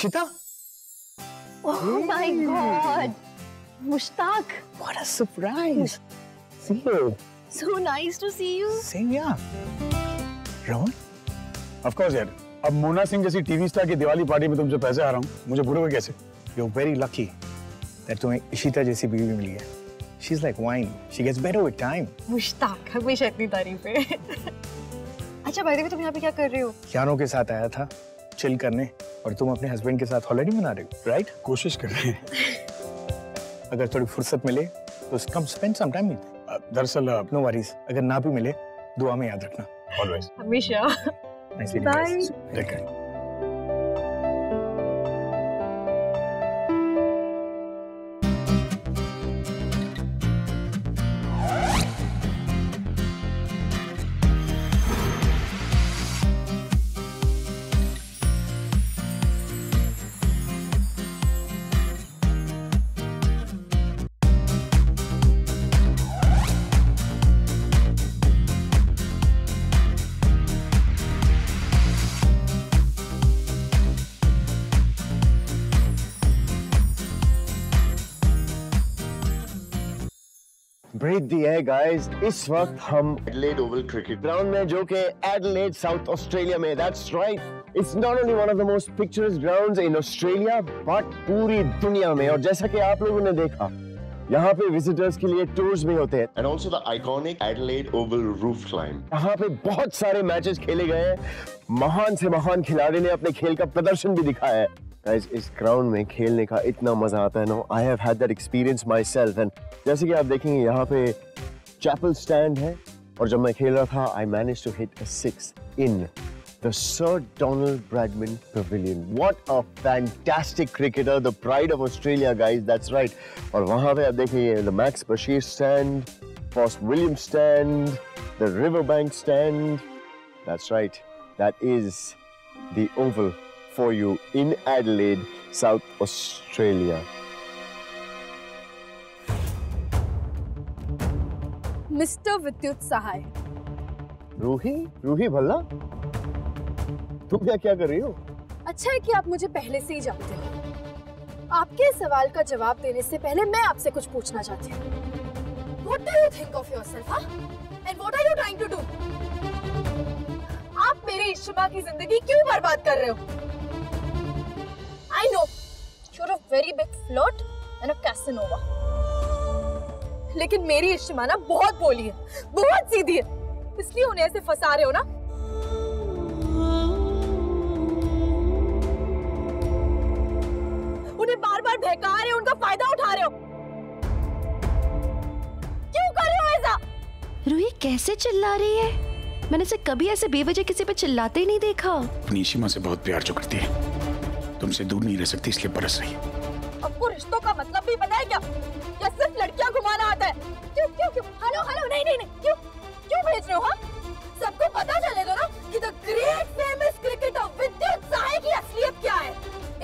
Ishita? Oh my God, Mushtaq. What a surprise! See you. So nice to see you. Same here. Raman? Of course यार. अब मोना सिंह जैसी TV star की Diwali party में तुमसे पैसे आ रहा हूँ, मुझे भूलोगे कैसे? You're very lucky that तुम्हें इशिता जैसी बीवी मिली है. She's like wine. She gets better with time. Mushtaq, हमेशा इतनी तारीफ है. अच्छा, बाय द वे तुम यहाँ पे क्या कर रहे हो? यारों के साथ आया था, चिल करने, और तुम अपने हस्बैंड के साथ हॉलिडे मना रहे हो, राइट? कोशिश कर रहे हैं. अगर थोड़ी फुर्सत मिले तो कम स्पेंड सम टाइम. दरअसल नो वरीज, अगर ना भी मिले दुआ में याद रखना. ऑलवेज. हमेशा. Bye. Breathe the air, guys. इस वक्त हम Adelaide Oval Cricket Ground में, जो कि Adelaide, South Australia में. That's right. It's not only one of the most picturesque grounds in Australia, but पूरी दुनिया में. और जैसा कि आप लोगों ने देखा, यहाँ पे विजिटर्स के लिए टूर्स भी होते हैं. And also the iconic Adelaide Oval roof climb. यहाँ पे बहुत सारे मैचेस खेले गए हैं. महान से महान खिलाड़ी ने अपने खेल का प्रदर्शन भी दिखाया है. Guys, इस ग्राउंड में खेलने का इतना मजा आता है ना. I have had that experience myself. And जैसे कि आप देखेंगे यहाँ पे चैपल स्टैंड है, और जब मैं खेल रहा था I managed to hit a 6 in the Sir Donald Bradman Pavilion. What a fantastic cricketer, the pride of Australia, guys. That's right. और वहाँ पे आप देखेंगे the Max Bashir stand, Ross Williams stand, the Riverbank stand. That's right. That is the Oval for you in Adelaide, South Australia. Mister विद्युत सहाय. रूही भल्ला, तुम क्या कर रही हो? अच्छा है कि आप मुझे पहले से ही जानते हो. आपके सवाल का जवाब देने से पहले मैं आपसे कुछ पूछना चाहती हूँ. What do you think of yourself, huh? And what are you trying to do? आप मेरी इश्मा की जिंदगी क्यों बर्बाद कर रहे हो? I know you're a very big flirt and a Casanova. लेकिन मेरी इश्मा ना बहुत भोली है, बहुत सीधी है, इसलिए उन्हें ऐसे फंसा रहे हो ना. उन्हें बार-बार बहका रहे हो, उनका फायदा उठा रहे हो. क्यों कर रहे हो ऐसा? रूही कैसे चिल्ला रही है? मैंने इसे कभी ऐसे बेवजह किसी पे चिल्लाते ही नहीं देखा. अपनी इशिमा से बहुत प्यार जो करती है, तुमसे दूर नहीं रह सकती, इसलिए बरस रही है. आपको रिश्तों का मतलब भी पता है क्या? या सिर्फ लड़कियां घुमाना आता है? क्यों? हेलो, नहीं, क्यों भेज रहे हो? हाँ, सबको पता चले दो ना कि द ग्रेट फेमस क्रिकेटर विद्युत सहाय की असलियत क्या है.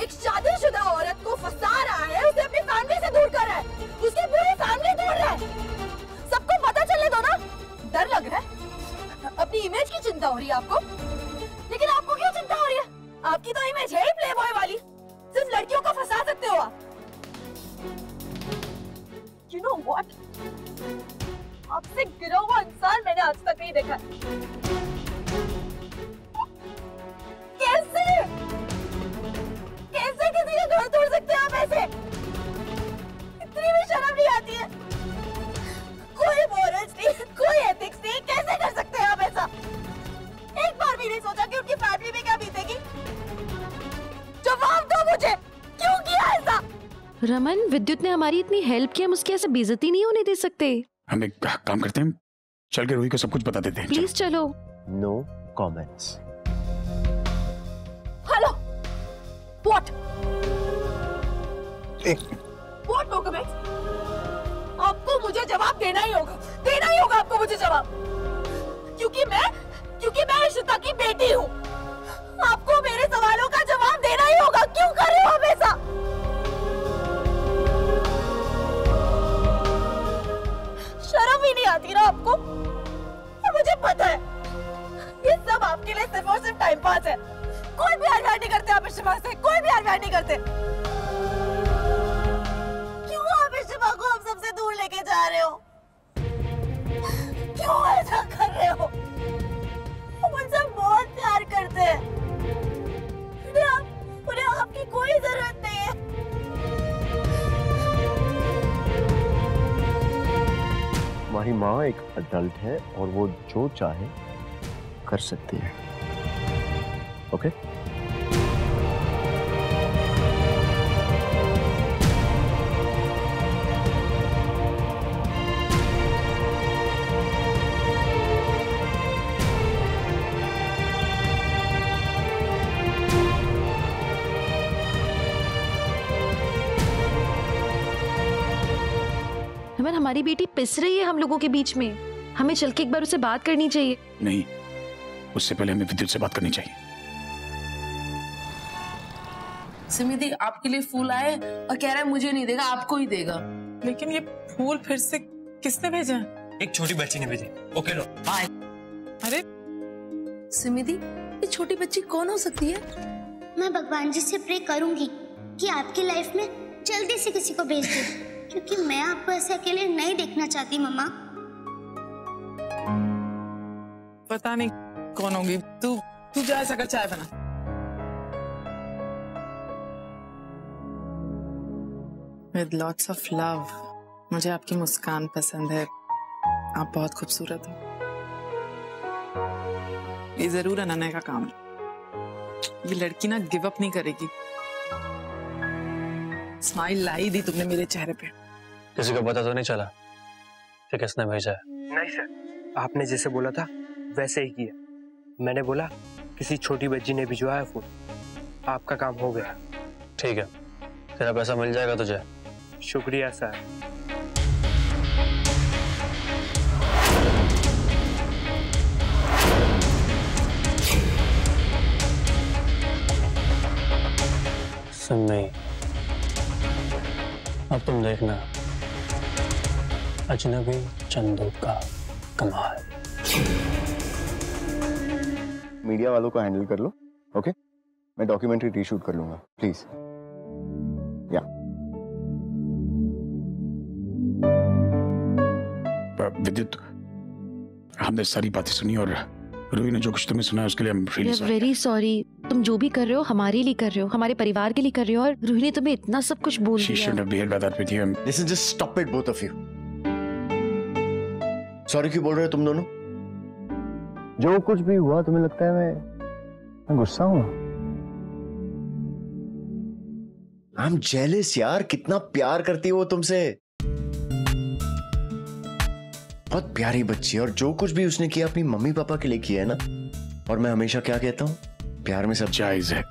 एक शादीशुदा औरत को फंसा रहा है, उसे अपनी फैमिली से दूर कर रहा है, उसकी पूरी फैमिली तोड़ रहा है. सबको पता चले दो ना. डर लग रहा है? अपनी इमेज की चिंता हो रही है आपको? लेकिन आपको क्यों चिंता हो रही है? आपकी तो इमेज है ही प्लेबॉय वाली. सिर्फ लड़कियों को फंसा सकते हो आप. You know what? आपसे गिरा हुआ इंसान मैंने आज तक नहीं देखा. कैसे किसी का घर तोड़ सकते हैं आप ऐसे? इतनी भी शर्म नहीं आती है? कोई मोरल्स नहीं, कोई एथिक्स नहीं, कैसे कर सकते हैं आप ऐसा? एक बार भी नहीं सोचा कि उनकी फैमिली में क्या बीतेगी? जवाब दो मुझे, क्यों किया ऐसा? रमन, विद्युत ने हमारी इतनी हेल्प की, हम उसकी ऐसे बेइज्जती नहीं होने दे सकते. हम एक काम करते हैं, चल के रूही को सब कुछ बता देते हैं. प्लीज चलो. No comments. Hello. What? What no comments? आपको मुझे जवाब देना ही होगा आपको मुझे जवाब. क्योंकि मैं इशिता की बेटी हूँ. आपको मेरे सवालों का जवाब देना ही होगा. क्यों कर रहे हो आप ऐसा? शर्म ही नहीं आती ना आपको? मुझे पता है ये सब आपके लिए सिर्फ और सिर्फ टाइम पास है. कोई भी प्यार नहीं करते आप इश्तिमा से, कोई भी प्यार नहीं करते। क्यों आप इश्तिमा को हम सबसे दूर लेके जा रहे हो? क्यों ऐसा कर रहे हो? हम उनसे बहुत प्यार करते हैं। उन्हें आपकी कोई जरूरत नहीं है। हमारी माँ एक अडल्ट है और वो जो चाहे कर सकती है। ओके? हेमन, हमारी बेटी पिस रही है हम लोगों के बीच में। हमें चल के एक बार उससे बात करनी चाहिए। नहीं, उससे पहले हमें विद्युत से बात करनी चाहिए। सिमी आपके लिए फूल आए और कह रहा है मुझे नहीं देगा, आपको ही देगा। लेकिन ये फूल फिर से किसने भेजे हैं? एक छोटी बच्ची ने भेजे। ओके लो बाय। अरे सिमी ये छोटी बच्ची कौन हो सकती है? मैं भगवान जी से प्रे करूंगी कि आपकी लाइफ में जल्दी से किसी को भेज दे, क्योंकि मैं आपको ऐसे अकेले नहीं देखना चाहती मम्मा। पता नहीं कौन होगी। तू जा ऐसा कर, चाय बना। With lots of love, मुझे आपकी मुस्कान पसंद है। आप बहुत खूबसूरत हो। ये जरूर अनन्या का काम है। ये लड़की ना गिव अप नहीं करेगी। स्माइल लाई दी तुमने मेरे चेहरे पे। किसी को पता तो नहीं चला कि किसने भेजा है? नहीं सर, आपने जैसे बोला था वैसे ही किया। मैंने बोला किसी छोटी बच्ची ने भिजवाया फूल। आपका काम हो गया। ठीक है, तेरा पैसा मिल जाएगा तुझे। शुक्रिया सर। सिमी, अब तुम देखना अजनबी चंदू का कमाल। मीडिया वालों को हैंडल कर लो। ओके? मैं डॉक्यूमेंट्री रीशूट कर लूंगा, प्लीज। या विद्युत, हमने सारी बातें सुनी और रूही ने जो कुछ तुम्हें सुना है उसके लिए हम वेरी सॉरी। तुम जो भी कर रहे हो हमारे लिए कर रहे हो, हमारे परिवार के लिए कर रहे हो, और रूही ने तुम्हें इतना सब कुछ बोल दिया। She shouldn't have behaved like that with you. Listen, just stop it, both of you. Sorry क्यों बोल रहे हो तुम दोनों? जो कुछ भी हुआ तुम्हें लगता है मैं गुस्सा हूँ? I'm jealous यार, कितना प्यार करती है वो तुमसे। बहुत प्यारी बच्ची है और जो कुछ भी उसने किया अपनी मम्मी पापा के लिए किया है ना। और मैं हमेशा क्या कहता हूँ, प्यार में सब जायज है।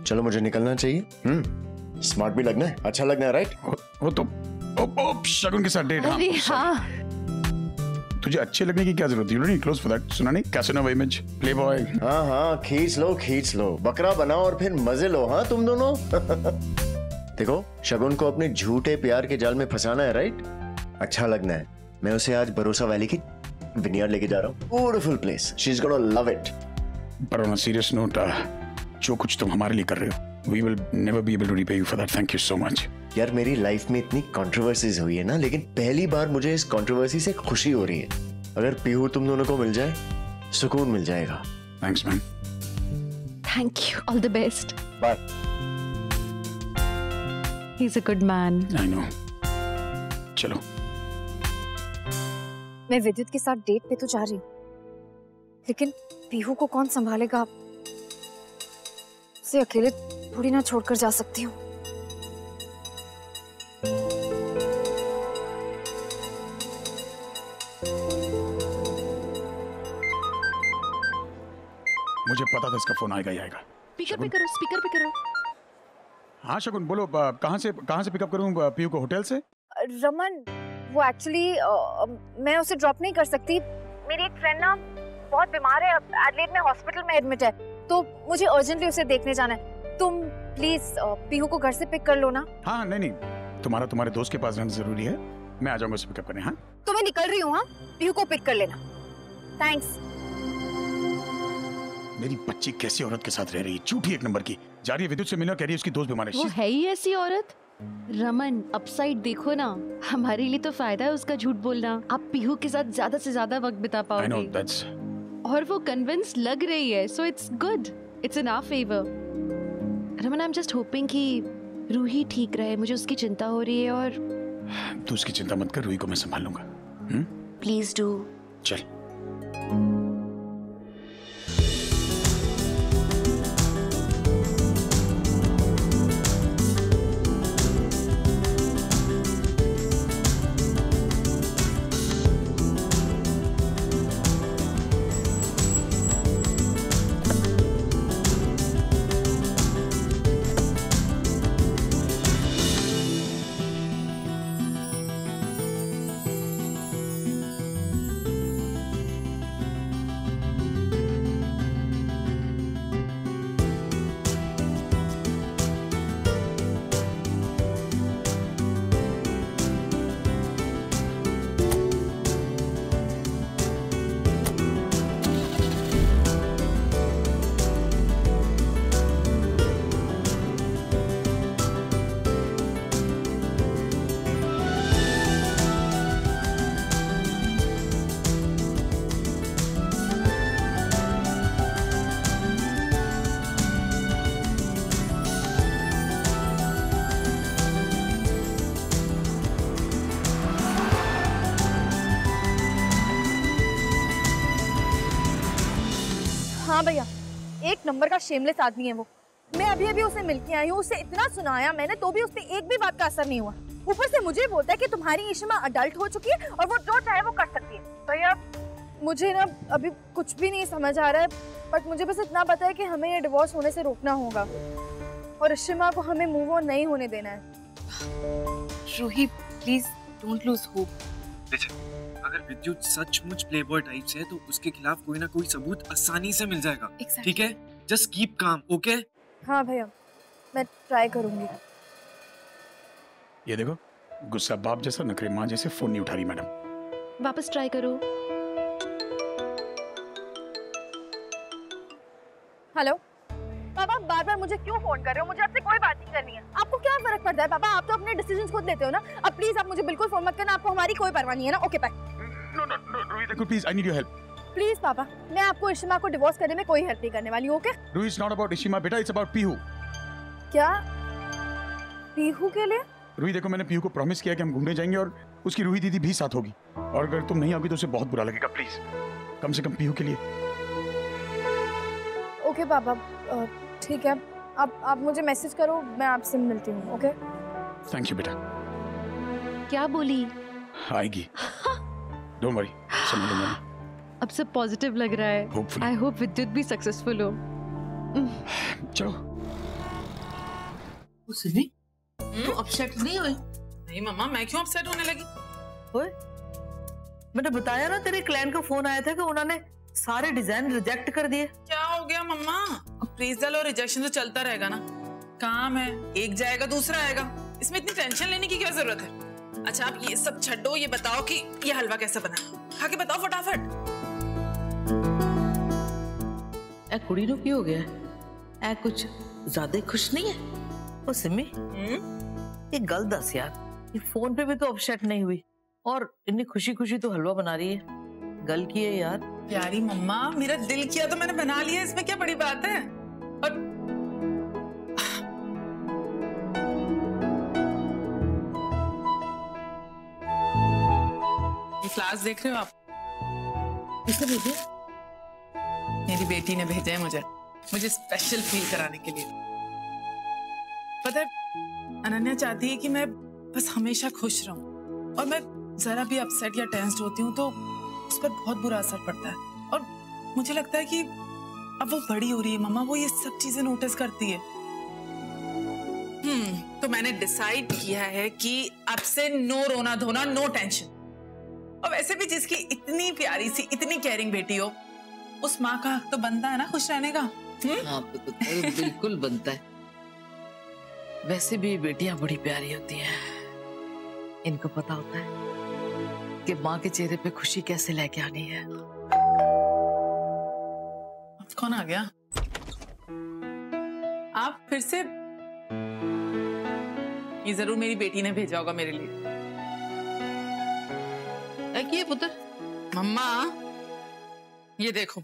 चलो मुझे निकलना चाहिए। स्मार्ट भी लगना है, अच्छा लगना है, राइट? वो तो शगुन के साथ डेट। अरे हाँ, तुझे अच्छे लगने की क्या जरूरत है? You don't need clothes for that. सुना नहीं? Casino image, Playboy. हाँ, खींच लो, बकरा बनाओ और फिर मजे लो। हाँ तुम दोनों। देखो, शगुन को अपने झूठे प्यार के जाल में फंसाना है, राइट? अच्छा लगना है। मैं उसे आज भरोसा वैली की विनियर लेके जा रहा हूँ। Beautiful place, she is gonna love it. पर ऑन अ सीरियस नोट, जो कुछ तुम हमारे लिए कर रहे हो, we will never be able to repay you for that. Thank you so much. यार मेरी लाइफ में इतनी कंट्रोवर्सीज हुई है ना, लेकिन पहली बार मुझे इस कंट्रोवर्सी से खुशी हो रही है। अगर पीहू तुम दोनों को मिल जाए, सुकून मिल जाएगा। Thanks man. Thank you, all the best. Bye. He is a good man. I know. चलो। मैं विद्युत के साथ डेट पे तो जा रही हूँ, लेकिन पीहू को कौन संभालेगा? उसे अकेले थोड़ी ना छोड़कर जा सकती हूँ। मुझे पता था इसका फोन आएगा ही आएगा। स्पीकर पे करो। हाँ शगुन बोलो, कहाँ से पिकअप करूँ पीहू को? होटल से? रमन, वो एक्चुअली मैं उसे ड्रॉप नहीं कर सकती। मेरी एक फ्रेंड ना बहुत बीमार है, एडलेड में हॉस्पिटल में एडमिट है, तो मुझे अर्जेंटली उसे देखने जाना है। तुम प्लीज पीहू को घर से पिक कर लो ना। हाँ नहीं, तुम्हारे दोस्त के पास रहना जरूरी है। मैं आ जाऊंगा उसे पिकअप करने। हाँ तो मैं निकल रही हूँ। हाँ, पीहू को पिक कर लेना। थैंक्स। मेरी बच्ची कैसी औरत के साथ रह रही है, झूठी एक नंबर की। जा रही है विद्युत से मिलने, कह रही है उसकी दोस्त बीमार है। वो है ही ऐसी औरत। रमन, अपसाइड देखो ना, हमारे लिए तो फायदा है उसका झूठ बोलना। आप पीहू के साथ ज्यादा से ज्यादा वक्त बिता पाओगे। I know, that's... और वो कन्विंस लग रही है, so it's good. It's in our favor. Raman, I'm just hoping कि रूही ठीक रहे। मुझे उसकी चिंता हो रही है। और तू उसकी चिंता मत कर, रूही को मैं संभाल लूंगा। Please do. चल। हाँ भैया, एक नंबर का शेमलेस आदमी है वो। मैं अभी अभी उसे मिलके आई हूँ, उसे इतना सुनाया मैंने तो भी उस पे एक भी बात का असर नहीं हुआ। ऊपर से मुझे बोलता है कि तुम्हारी इशिमा अडल्ट हो चुकी है और वो जो चाहे वो कर सकती है। भैया मुझे ना अभी कुछ भी नहीं समझ आ रहा है, बट मुझे बस इतना पता है कि हमें ये डिवोर्स होने से रोकना होगा और इशिमा को हमें मूव ऑन नहीं होने देना है। Roohi please don't lose hope. अगर विद्युत सचमुच प्लेबॉय टाइप से है तो उसके खिलाफ कोई ना कोई सबूत आसानी से मिल जाएगा। ठीक है, जस्ट कीप काम। ओके? हाँ भैया, मैं ट्राई करूंगी। ये देखो, गुस्सा बाप जैसा, नखरे माँ जैसे। फोन नहीं उठा रही मैडम। वापस ट्राई करो। हेलो पापा, बार बार मुझे क्यों फोन कर रहे हो? मुझे आपसे कोई बात नहीं करनी है। आपको क्या फर्क पड़ता है पापा? आप तो अपने डिसीजंस खुद लेते हो ना। अब प्लीज आप मुझे बिल्कुल फोन मत करना, आपको हमारी कोई परवाह नहीं है ना। Okay bye. No no no Ruhi देखो please, I need your help. Please पापा, मैं आपको इशिमा को डिवोर्स करने में कोई हेल्प नहीं करने वाली हूँ। Okay? Roohi, it's not about Ishima बेटा, इट्स अबाउट पीहू। क्या? पीहू के लिए? रूही देखो, मैंने पीहू को प्रॉमिस किया कि हम घूमने जाएंगे और उसकी रूही दीदी भी साथ होगी। और अगर तुम नहीं आओगी तो उसे बहुत बुरा लगेगा। प्लीज, कम से कम पीहू के लिए। ओके पापा, ठीक है। आप मुझे मैसेज करो, मैं आपसे मिलती हूँ। ओके? थैंक यू बेटा। क्या बोली? आएगी, डोंट वरी, समझ लूंगा। अब सब पॉजिटिव लग रहा है। आई होप विद्युत भी सक्सेसफुल हो। चलो। सिमी, तू अपसेट नहीं हुई? नहीं मम्मा, मैं क्यों अपसेट होने लगी? ओए, मैंने बताया ना तेरे क्लाइंट का फोन आया था कि उन्होंने सारे डिजाइन रिजेक्ट कर दिए। क्या हो गया मम्मा? अप्रेजल और रिजेक्शन तो चलता रहेगा ना। काम है, एक जाएगा दूसरा आएगा, इसमें इतनी टेंशन लेने की क्या जरूरत है? अच्छा आप ये सब छड्डो, ये बताओ कि ये हलवा कैसे बना, खा के बताओ फटाफट। ए कुड़ी नु की हो गया? ए कुछ ज्यादा खुश नहीं है? ओ सिमी, ये गल दस यार, ये फोन पे भी तो अपसेट नहीं हुई और इतनी खुशी खुशी तो हलवा बना रही है। गल की है यार। प्यारी मम्मा, मेरा दिल किया तो मैंने बना लिया, इसमें क्या बड़ी बात है? और ये फ्लावर्स देख रहे हो आप? किसने भेजे? मेरी बेटी ने भेजे हैं मुझे स्पेशल फील कराने के लिए। पता है अनन्या चाहती है कि मैं बस हमेशा खुश रहूं और मैं जरा भी अपसेट या टेंस्ड होती हूँ तो उस पर बहुत बुरा असर पड़ता है। और मुझे लगता है कि अब वो बड़ी हो रही है मम्मा, वो ये सब चीजें नोटिस करती है। तो मैंने डिसाइड किया है कि अब से नो रोना धोना, नो टेंशन। और वैसे भी जिसकी इतनी प्यारी सी, इतनी केयरिंग बेटी हो, उस माँ का हक तो बनता है ना खुश रहने का। हाँ बिल्कुल बनता है। वैसे भी बेटियां बड़ी प्यारी होती हैं, इनको पता होता है कि माँ के चेहरे पे खुशी कैसे लेके आनी है। कौन आ गया? आप फिर से? ये जरूर मेरी बेटी ने भेजा होगा मेरे लिए। ये पुत्र। मम्मा, ये देखो,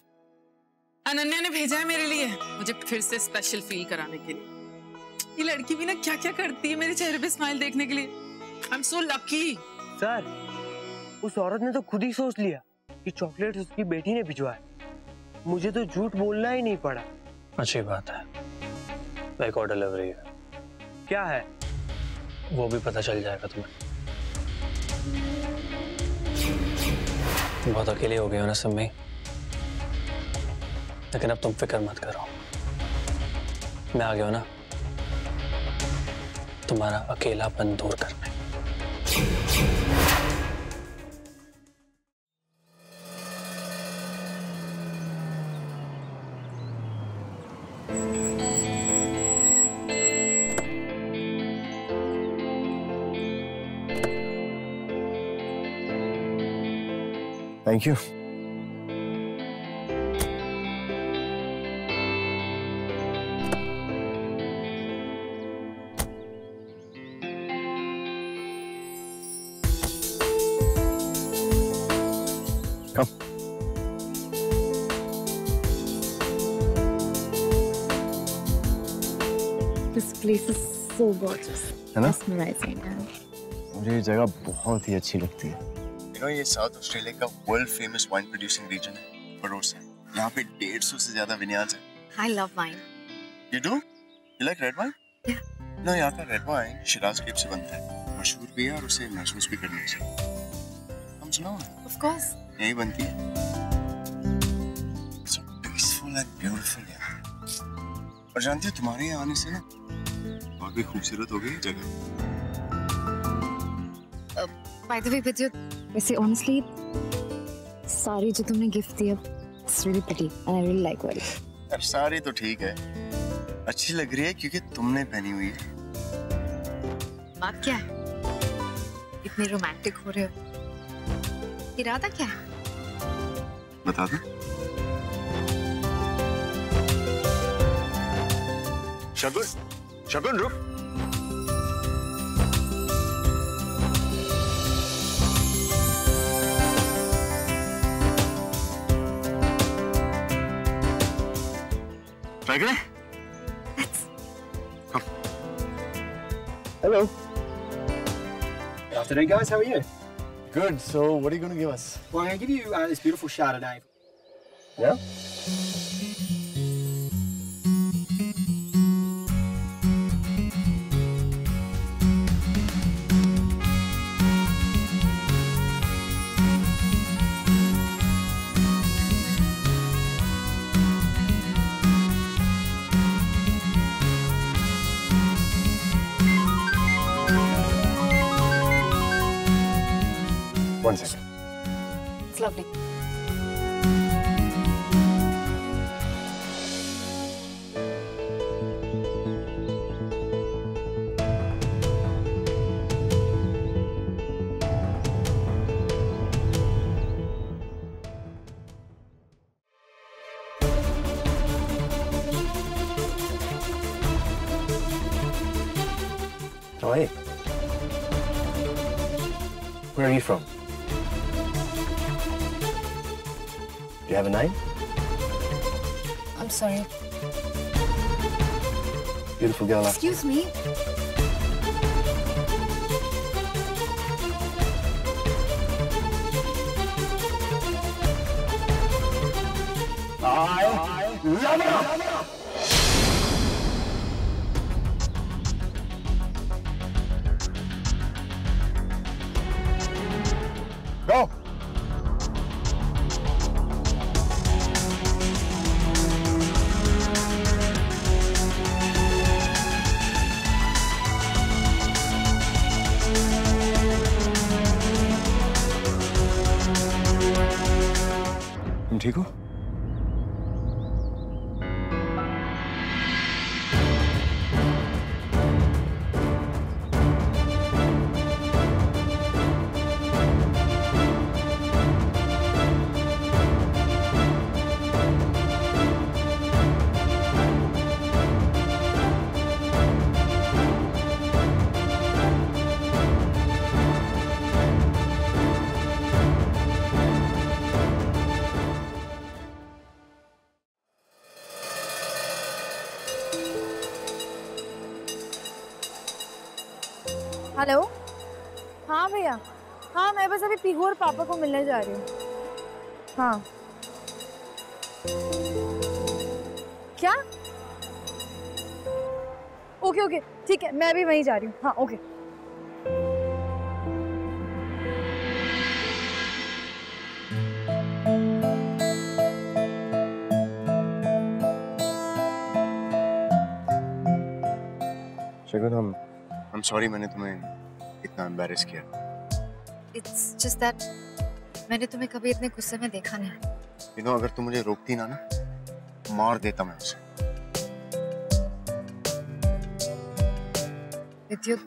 अनन्या ने भेजा है मेरे लिए, मुझे फिर से स्पेशल फील कराने के लिए। ये लड़की भी ना क्या क्या करती है मेरे चेहरे पे स्माइल देखने के लिए। I am so lucky. Sir, उस औरत ने तो खुद ही सोच लिया कि चॉकलेट उसकी बेटी ने भिजवाया। मुझे तो झूठ बोलना ही नहीं पड़ा। अच्छी बात है, एक और डिलीवरी है। क्या है? वो भी पता चल जाएगा तुम्हें। बहुत अकेले हो गए हो ना सिम्मी, लेकिन अब तुम फिक्र मत करो, मैं आ गया हूं ना तुम्हारा अकेलापन दूर करने। Thank you. Come. This place is so gorgeous. है ना? Mesmerizing. मुझे ये जगह बहुत ही अच्छी लगती है। You know, ये साउथ ऑस्ट्रेलिया का world famous wine producing region है, बरोसा। यहाँ पे 150 से ज्यादा विनयार्ड्स हैं। I love wine. You do? You like red wine? Yeah. ना, यहाँ का रेड वाइन शिराज ग्रेप से बनता है, मशहूर भी है और उसे महसूस भी करना चाहिए। हम सुनाओ? Of course. यही बनती है। So peaceful and beautiful यार। और जानती हो, तुम्हारे यहाँ आने से ना और भी खूबसूरत हो गई जगह। By the way, Vidya, वैसे honestly साड़ी जो तुमने गिफ्ट दिया, it's really pretty and I really like it. यार साड़ी तो ठीक है, अच्छी लग रही है क्योंकि तुमने पहनी हुई है। बात क्या है? इतने रोमांटिक हो रहे हो, इरादा क्या है? बता दो। शगुन रुक। ट्राई करें? Come. Hello. Good afternoon, guys. How are you? Good. So, what are you going to give us? Well, I'm going to give you this beautiful Chardonnay. Yeah. One second. It's lovely. Oh, hey. Where are you from? Do you have a name? I'm sorry. Beautiful girl. Excuse me. I love her. Go. तुम ठीक हो? Hello. हाँ भैया, हाँ मैं बस अभी पीहू और पापा को मिलने जा रही हूँ। हाँ क्या? ओके ओके ठीक है, मैं भी वहीं जा रही हूँ। हाँ ओके। शगुन, I'm sorry मैंने तुम्हें इतना एम्बैरेस किया। It's just that मैंने तुम्हें कभी इतने गुस्से में देखा नहीं। You know, अगर तुम मुझे रोकती ना मार देता मैं उसे। विद्युत,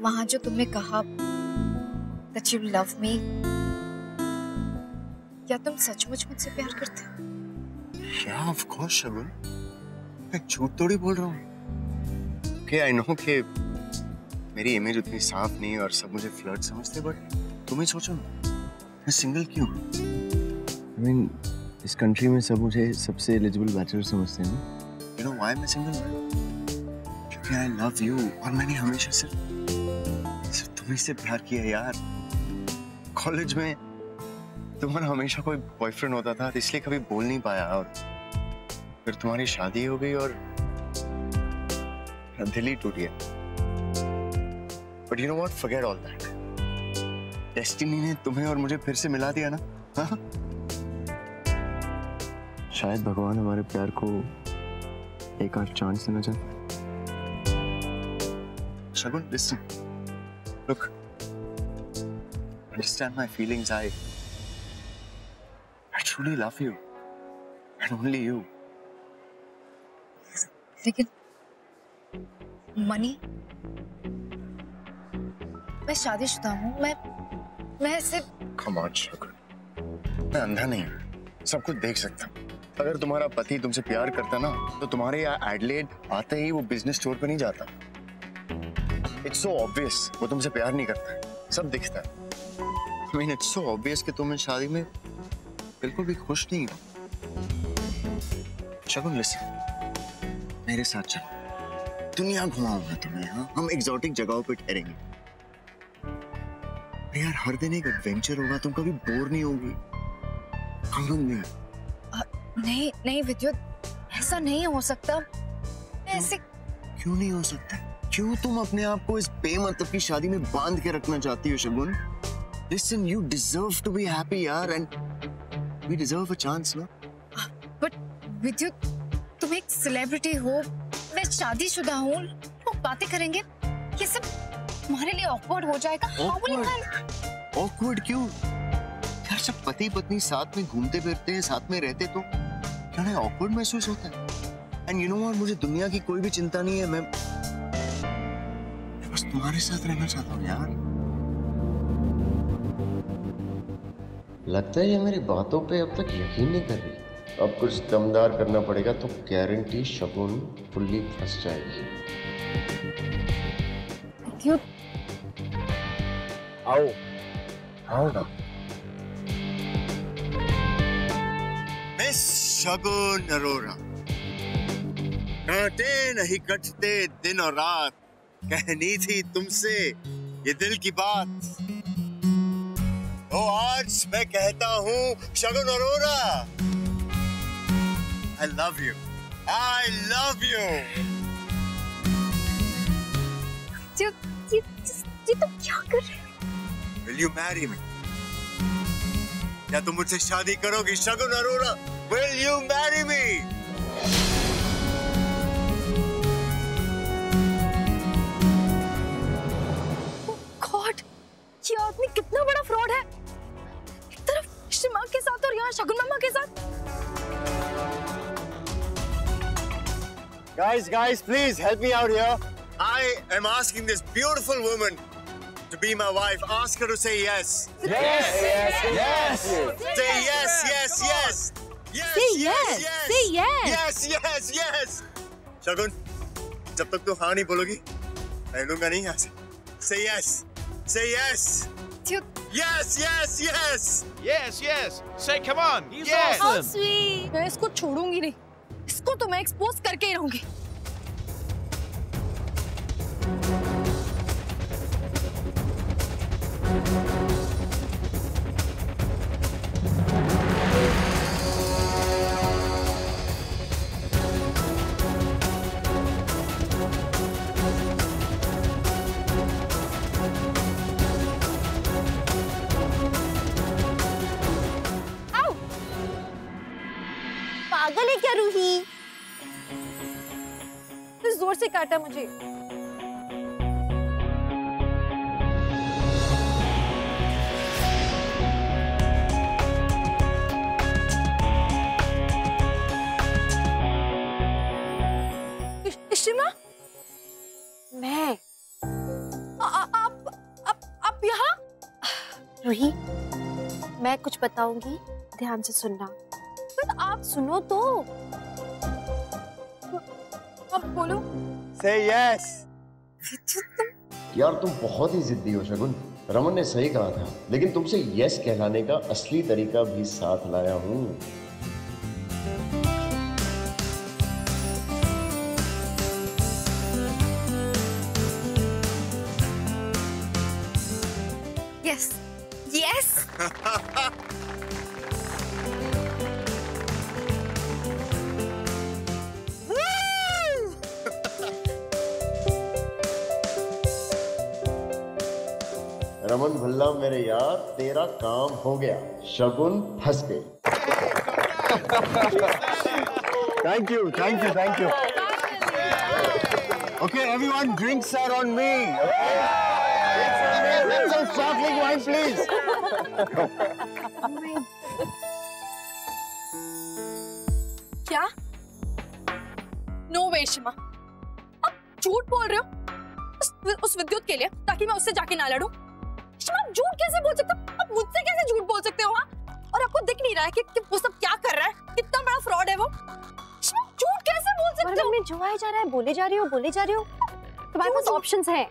वहां जो तुमने कहा that you love me, क्या तुम सचमुच मुझसे प्यार करते हो? Yeah, of course शगुन, मैं झूठ थोड़ी बोल रहा हूँ। Okay, I know कि मेरी इमेज उतनी साफ नहीं है और सब मुझे फ्लर्ट समझते, बट तुम ही सोचो ना, मैं सिंगल क्यों? I mean, इस कंट्री में सब मुझे सबसे एलिजिबल बैचलर समझते हैं ना। You know why मैं सिंगल हूँ? क्योंकि I love you और मैंने हमेशा सिर्फ तुम्ही से प्यार किया यार। कॉलेज में तुम्हारा हमेशा कोई बॉयफ्रेंड होता था, इसलिए कभी बोल नहीं पाया, और फिर तुम्हारी शादी हो गई और दिल ही टूट गया। But you know what? Forget all that. Destiny ने तुम्हें और मुझे फिर से मिला दिया ना। हाँ? शायद भगवान हमारे प्यार को एक और चांस देना चाहता है। शगुन, listen. Look. Understand my feelings. I truly love you. And only you. लेकिन मनी, मैं शादीशुदा हूँ, मैं सिर्फ। Come on, शगुन, मैं अंधा नहीं हूँ, सब कुछ देख सकता हूँ। अगर तुम्हारा पति तुमसे प्यार करता ना, तो तुम्हारे यहाँ एडलेड आते ही वो बिजनेस स्टोर पे नहीं जाता। It's so obvious, वो तुमसे प्यार नहीं करता है, सब दिखता है। I mean, it's so obvious कि तुम इस शादी में बिल्कुल भी खुश नहीं हो। शगुन, listen, मेरे साथ चलो, दुनिया घुमाऊंगा तुम्हें। हाँ, हम एक्सोटिक जगहों पे ठहरेंगे। यार, हर दिन एक एडवेंचर होगा, तुम कभी बोर नहीं होगी। नहीं नहीं विद्युत, ऐसा नहीं हो सकता। ऐसे क्यों नहीं हो सकता? क्यों तुम अपने आप को इस बेमतलब की शादी में बांध के रखना चाहती हो शगुन? Listen, you deserve to be happy यार, and we deserve a chance, ना? But विद्युत, तुम एक सेलिब्रिटी हो, मैं शादीशुदा हूँ, लोग बातें करेंगे, ये सब तुम्हारे लिए ऑकवर्ड हो जाएगा। ऑकवर्ड क्यों? यार, जब पति पत्नी साथ में घूमते फिरते हैं, साथ में रहते, तो क्या नहीं ऑकवर्ड महसूस होता है? एंड यू नो व्हाट, मुझे दुनिया की कोई भी चिंता नहीं है, मैं बस तुम्हारे साथ रहना चाहता हूँ यार। लगता है ये मेरी बातों पे अब तक यकीन नहीं कर रही। अब कुछ दमदार करना पड़ेगा, तो गारंटी शगुन फुल्ली फंस जाएगी। क्यों? आओ आओ ना। मिस शगुन अरोरा, कांटे नहीं कटते दिन और रात, कहनी थी तुमसे ये दिल की बात, तो आज मैं कहता हूँ शगुन Arora, I love you. I love you. ये तुम क्या कर रहे हो? Will you marry me? क्या तुम मुझसे शादी करोगी शगुन Arora? Will you marry me? Oh God, ये आदमी कितना बड़ा फ्रॉड है। एक तरफ शिमा के साथ और यहाँ शगुन मामा के साथ। Guys, please help me out here. I am asking this beautiful woman to be my wife. Ask her to say yes. Yes. Say yes. Yes. शगुन, जब तक तू हाँ नहीं बोलोगी, मैं लूंगा नहीं यहाँ से। Say yes. Yes. Say come on. He's yes. awesome. How sweet. मैं इसको छोड़ूंगी नहीं, इसको तो मैं एक्सपोज करके ही रहूंगी। पागल है क्या रूही? तो जोर से काटा मुझे। इशिमा, मैं आप यहाँ? रूही, मैं कुछ बताऊंगी, ध्यान से सुनना। बट आप सुनो तो। अब बोलो। Say yes. यार तुम बहुत ही जिद्दी हो शगुन। रमन ने सही कहा था, लेकिन तुमसे यस कहलाने का असली तरीका भी साथ लाया हूँ। Yes yes. रमन भल्ला मेरे यार, तेरा काम हो गया, शगुन फंस गई। Thank you, thank you, thank you. Okay, everyone, drinks are on me. Some sparkling wine, please. क्या? नो वे शिमा, आप झूठ बोल रहे हो उस विद्युत के लिए, ताकि मैं उससे जाके ना लड़ूं। शिमा, आप झूठ कैसे बोल सकते हो? आप मुझसे कैसे झूठ बोल सकते हो? हाँ, और आपको दिख नहीं रहा है कि वो सब क्या कर रहा है? कितना बड़ा फ्रॉड है वो। शिमा, झूठ कैसे बोल सकते हो? जो आए जा रहा है, बोले जा रही हो। तुम्हारे पास ऑप्शंस हैं,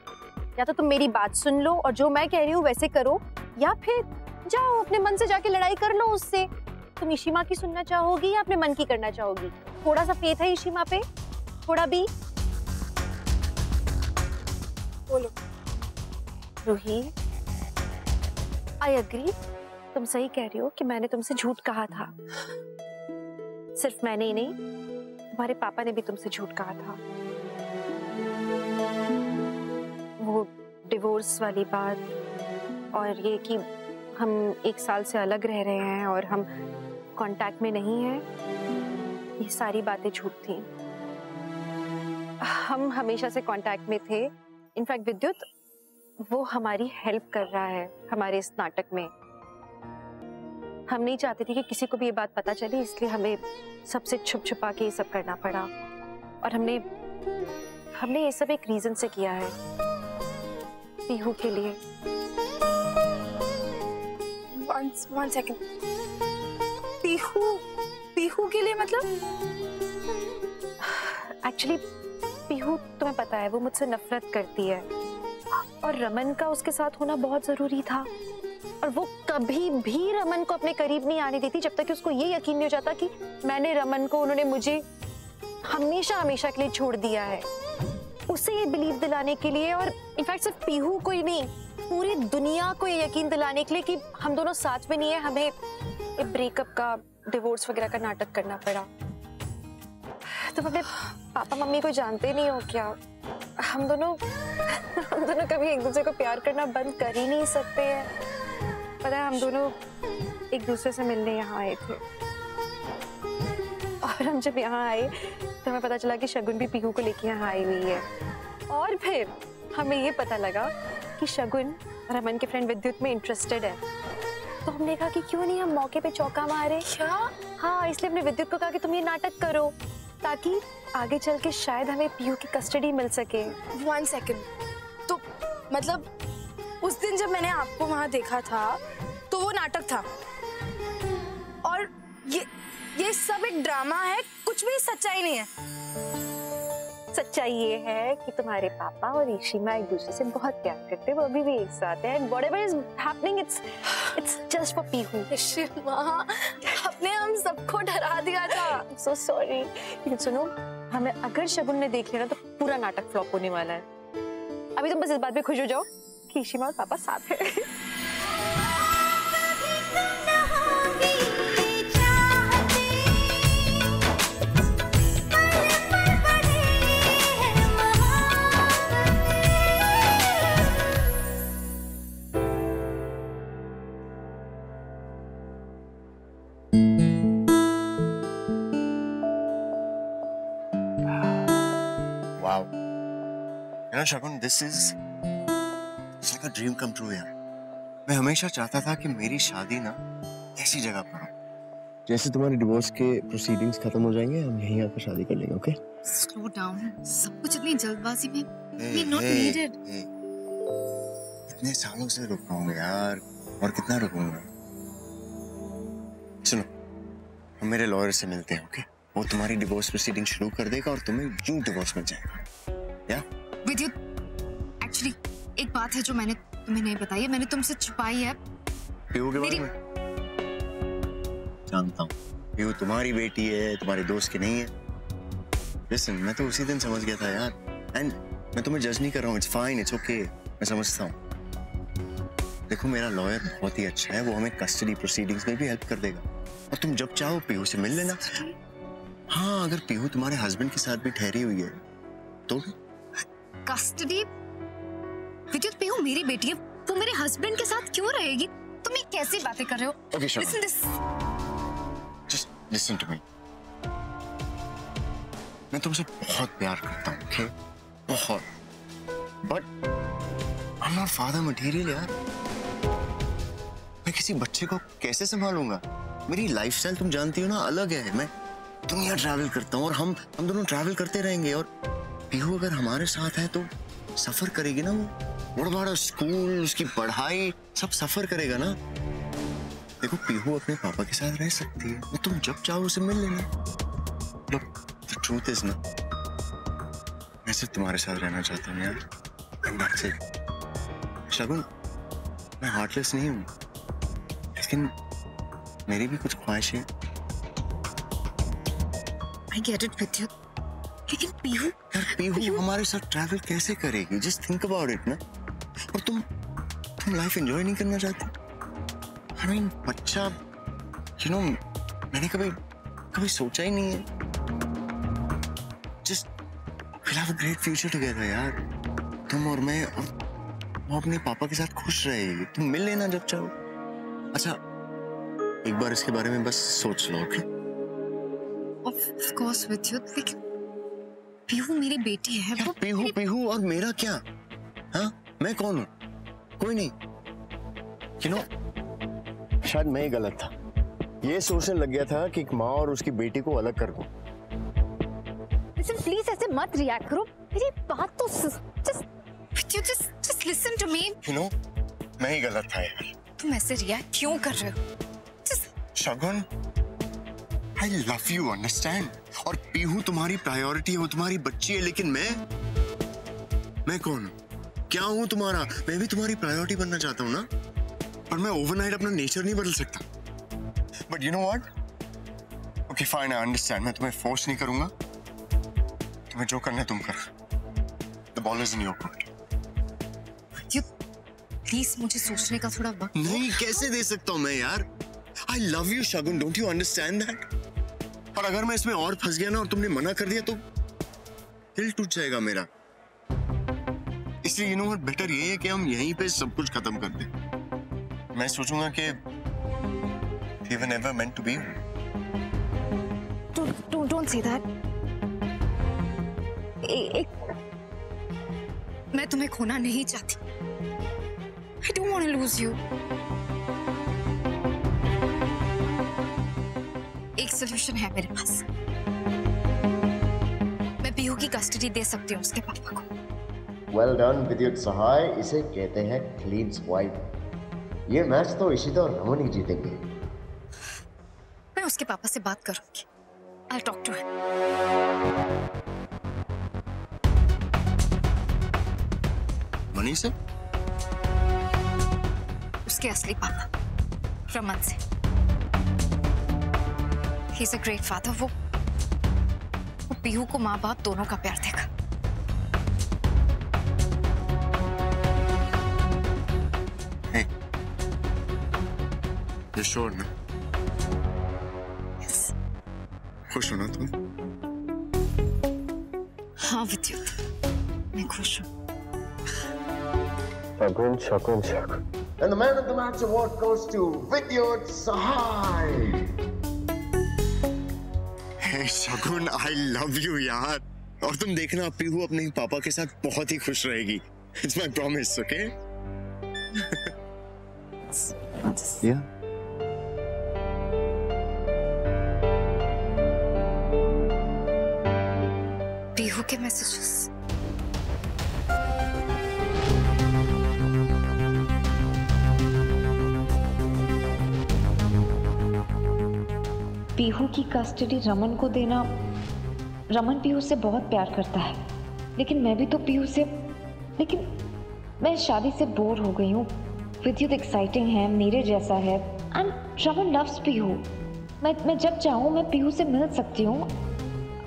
या तो तुम मेरी बात सुन लो और जो मैं कह रही हूँ वैसे करो, या फिर जाओ अपने मन से जाके लड़ाई कर लो उससे। तुम इशिमा की सुनना चाहोगी या अपने मन की करना चाहोगी? थोड़ा सा फेथ है इशिमा पे, थोड़ा भी। बोलो। रूही, आई एग्री, तुम सही कह रही हो कि मैंने तुमसे झूठ कहा था। सिर्फ मैंने ही नहीं, तुम्हारे पापा ने भी तुमसे झूठ कहा था। वो डिवोर्स वाली बात और ये कि हम 1 साल से अलग रह रहे हैं और हम कांटेक्ट में नहीं हैं, ये सारी बातें झूठ थी। हम हमेशा से कांटेक्ट में थे। इनफैक्ट विद्युत, वो हमारी हेल्प कर रहा है हमारे इस नाटक में। हम नहीं चाहते थे कि किसी को भी ये बात पता चले, इसलिए हमें सबसे छुप छुपा के ये सब करना पड़ा। और हमने ये सब एक रीजन से किया है, पीहू के लिए। One second. पीहू के लिए मतलब? एक्चुअली पीहू, तुम्हें पता है, वो मुझसे नफरत करती है और रमन का उसके साथ होना बहुत जरूरी था। और वो कभी भी रमन को अपने करीब नहीं आने देती जब तक कि उसको ये यकीन नहीं हो जाता कि मैंने रमन को, उन्होंने मुझे हमेशा के लिए छोड़ दिया है। उसे ये बिलीव दिलाने के लिए, और इनफैक्ट सिर्फ पीहू को ही नहीं, पूरी दुनिया को ये यकीन दिलाने के लिए कि हम दोनों साथ में नहीं है, हमें ये ब्रेकअप का, डिवोर्स वगैरह का नाटक करना पड़ा। तुम अपने पापा मम्मी को जानते नहीं हो क्या? हम दोनों कभी एक दूसरे को प्यार करना बंद कर ही नहीं सकते हैं। पता है, हम दोनों एक दूसरे से मिलने यहाँ आए थे और हम जब यहाँ आए तो हमें पता चला कि शगुन भी पीहू को लेके यहाँ आई हुई है। और फिर हमें ये पता लगा कि शगुन रमन के फ्रेंड विद्युत में इंटरेस्टेड है। तो हमने कहा कि क्यों नहीं हम मौके पे चौका मारे। क्या? हाँ, इसलिए हमने विद्युत को कहा कि तुम ये नाटक करो ताकि आगे चल के शायद हमें पीहू की कस्टडी मिल सके। 1 सेकंड, तो मतलब उस दिन जब मैंने आपको वहां देखा था तो वो नाटक था और ये सब एक ड्रामा है, कुछ भी सच्चाई नहीं है। सच्चाई ये है कि तुम्हारे पापा और इशिमा एक दूसरे से बहुत प्यार करते हैं, वो अभी भी एक साथ हैं। Whatever is happening, it's just for Pihu. Ishima, आपने हम सबको डरा दिया था। So sorry। लेकिन सुनो, हमें अगर शगुन ने देख लिया ना तो पूरा नाटक फ्लॉप होने वाला है। अभी तुम बस इस बात पे खुश हो जाओ कि इशिमा और पापा साथ हैं। यार Shagun, this is like a dream come true यार। मैं हमेशा चाहता था कि मेरी शादी ना ऐसी जगह पर हो, जैसे तुम्हारे डिवोर्स के प्रोसीडिंग्स खत्म हो जाएंगे, हम यहीं आकर शादी कर लेंगे। ओके? स्लो डाउन, सब कुछ इतनी जल्दबाजी में we not needed। इतने सालों से रुक रहा हूँ यार, और कितना रुकूंगा। सुनो, हम मेरे लॉयर से मिलते हैं। ओके? वो तुम्हारी डिवोर्स प्रोसीडिंग शुरू कर देगा और तुम्हें यूं डिवोर्स मिल जाएगा। या विद्युत, एक्चुअली एक बात है जो मैंने तुम्हें नहीं बताई है, मैंने तुमसे छुपाई है। पीहू के बारे में जानता हूँ। पीहू तुम्हारी बेटी है, तुम्हारे दोस्त की नहीं है। लिसन, मैं तो उसी दिन समझ गया था यार, एंड मैं तुम्हें जज नहीं कर रहा हूँ। इट्स फाइन, इट्स ओके, मैं समझता हूँ। देखो, मेरा लॉयर बहुत ही अच्छा है, वो हमें कस्टडी प्रोसीडिंग्स में भी हेल्प कर देगा, और तुम जब चाहो पीहू से मिल लेना। हाँ, अगर पीहू तुम्हारे हस्बैंड के साथ भी ठहरी हुई है तो। कस्टडी? विद्युत, पीहू मेरी बेटी है, वो मेरे हस्बैंड के साथ क्यों रहेगी? तुम ये कैसी बातें कर रहे हो? Okay, sure. Listen this. Just listen to me. मैं तुमसे बहुत प्यार करता हूँ, okay? बहुत। But I'm not father material यार। मैं किसी बच्चे को कैसे संभालूंगा? मेरी लाइफस्टाइल तुम जानती हो ना, अलग है। मैं दुनिया ट्रैवल करता हूँ, और हम दोनों ट्रैवल करते रहेंगे, और पीहू अगर हमारे साथ है तो सफर करेगी ना। वो बड़ा स्कूल, उसकी पढ़ाई, सब सफर करेगा ना। देखो, पीहू अपने पापा के साथ रह सकती है, तो तुम जब चाहो उसे मिल लेना। Look, the truth is ना, मैं सिर्फ तुम्हारे साथ रहना चाहता हूँ यार, and that's it। शगुन, मैं हार्टलेस नहीं हूँ, लेकिन मेरी भी कुछ ख्वाहिशें। I get it, विद्युत, लेकिन पीहू यार, पीहू हमारे साथ ट्रैवल कैसे करेगी? जस्ट थिंक अबाउट इट ना। और तुम लाइफ एंजॉय नहीं करना चाहती? I mean, बच्चा, you know, मैंने कभी सोचा ही नहीं है। Just we'll have a great future together यार, तुम और मैं, और वो अपने पापा के साथ खुश रहेगी। तुम मिल लेना जब चाहो। अच्छा, एक बार इसके बारे में बस सोच लो। ओके? Of course, विद्युत, लेकिन पीहू मेरी बेटी है। यार, पीहू और मेरा क्या? हाँ, मैं कौन हूँ? कोई नहीं। You know, शायद मैं ही गलत था। ये सोचने लग गया था कि एक माँ और उसकी बेटी को अलग कर दूं। Listen, please ऐसे मत रिएक्ट करो। मेरी बात तो just listen to me। You know, मैं ही गलत था यार। तुम ऐसे रिएक्ट क्यों कर रहे हो? शगुन, I love you, understand? और पीहू तुम्हारी प्रायोरिटी है, वो तुम्हारी बच्ची है, लेकिन मैं कौन हूँ? क्या हूँ तुम्हारा? मैं भी तुम्हारी प्रायोरिटी बनना चाहता हूँ ना, पर मैं ओवरनाइट अपना नेचर नहीं बदल सकता। But you know what? Okay fine, I understand. मैं तुम्हें फोर्स नहीं करूंगा, तुम्हें जो करना है तुम कर। The ball is in your court. Please मुझे सोचने का थोड़ा वक्त। नहीं, कैसे दे सकता हूँ मैं यार? आई love you Shagun, don't you understand that? और अगर मैं इसमें और फंस गया ना, और तुमने मना कर दिया, तो दिल टूट जाएगा मेरा। इसलिए यू नो व्हाट, बेटर ये है कि हम यहीं पे सब कुछ खत्म कर दें। मैं सोचूंगा कि we were never meant to be. Don't say that. मैं तुम्हें खोना नहीं चाहती। I don't want to lose you. एक सोल्यूशन है मेरे पास। मैं पीहू की कस्टडी दे सकती हूँ उसके पापा को। Well done, विद्युत सहाय। इसे कहते हैं क्लीन स्वाइप। ये मैच तो इशिता और रमन ही जीतेंगे। मैं उसके पापा से बात करूंगी। I'll talk to him. Money से? उसके असली पापा रमन से। He's a great father. वो पीहू को माँ बाप दोनों का प्यार देगा। Hey, you sure ना? Yes. खुश हो ना तुम? हाँ विद्युत, मैं खुश हूँ। शगुन, शगुन, शगुन। And the man of the match award goes to Vidyut Sahai. Hey, Shagun, I love you, yaar. और तुम देखना पीहू अपने पापा के साथ बहुत ही खुश रहेगी। It's my promise, okay? या पीहू के मैसेजेस। पीहू की कस्टडी रमन को देना। रमन पीहू से बहुत प्यार करता है, लेकिन मैं भी तो पीहू से, लेकिन मैं शादी से बोर हो गई हूँ। विद्युत एक्साइटिंग है, मेरे जैसा है, एंड रमन लव्स पीहू। मैं जब चाहूँ मैं पीहू से मिल सकती हूँ।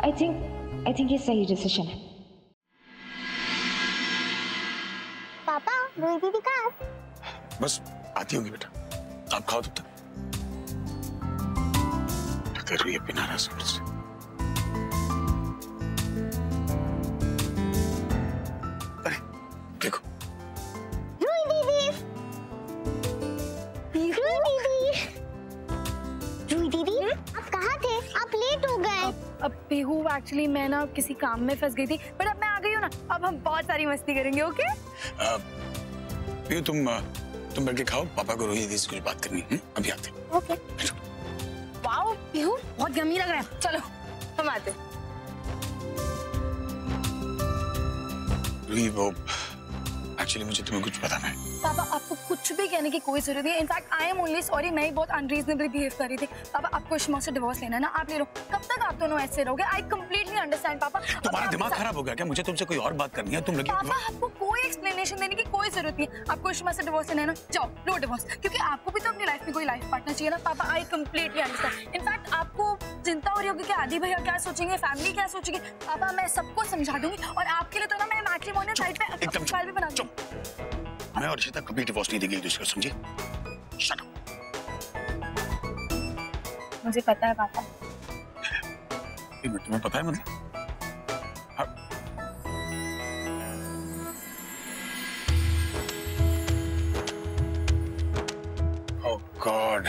आई थिंक ये सही डिसीजन है। पापा, रूही दीदी कहाँ? बस आती होगी बेटा, आप खाओ तब तक। रूही अपनी नाराज हो मुझसे। अरे देखो, रूही दीदी, रूही दीदी, आप कहाँ थे? आप लेट हो गए। अब पीहू एक्चुअली मैं ना किसी काम में फंस गई थी, पर अब मैं आ गई हूँ ना, अब हम बहुत सारी मस्ती करेंगे। ओके पीहू तुम बैठ के खाओ, पापा को रूही दीदी से कुछ बात करनी है। अभी आते। ओके। वाओ पीहू, बहुत यम्मी लग रहा है। चलो हम आते। रूही, वो एक्चुअली मुझे तुम्हें कुछ बताना है। पापा आपको कुछ भी कहने की कोई जरूरत नहीं है। In fact I am only sorry, मैं ही बहुत अनरीजनेबली बिहेव कर रही थी। पापा आपको इश्मा से डिवोर्स लेना है ना, आप ले लो। कब तक आप दोनों ऐसे रहोगे? आई कंप्लीटली अंडरस्टैंड पापा। तुम्हारा दिमाग खराब हो गया क्या? मुझे तुमसे कोई और बात करनी है, तुम लगी। पापा आपको कोई एक्सप्लेनेशन देने की कोई जरूरत नहीं है। आपको इश्मा से डिवोर्स लेना है ना, जाओ लो डिवोर्स, क्योंकि आपको भी तो अपनी लाइफ में कोई लाइफ पार्टनर चाहिए ना। पापा आई कंप्लीटली अंडरस्टैंड। इनफैक्ट आपको चिंता हो रही होगी कि आदि भैया क्या सोचेंगे, फैमिली क्या सोचेगी। पापा मैं सबको समझा दूंगी, और आपके लिए तो ना मैं मैट्रिमोनियल साइट पे एकदम फाइल भी बना दूंगी। मैं और इशिता कभी डिवोर्स नहीं देंगे एक दूसरे को, समझी? Shut up. मुझे पता है पापा। तुम्हें पता है मतलब? ओह गॉड।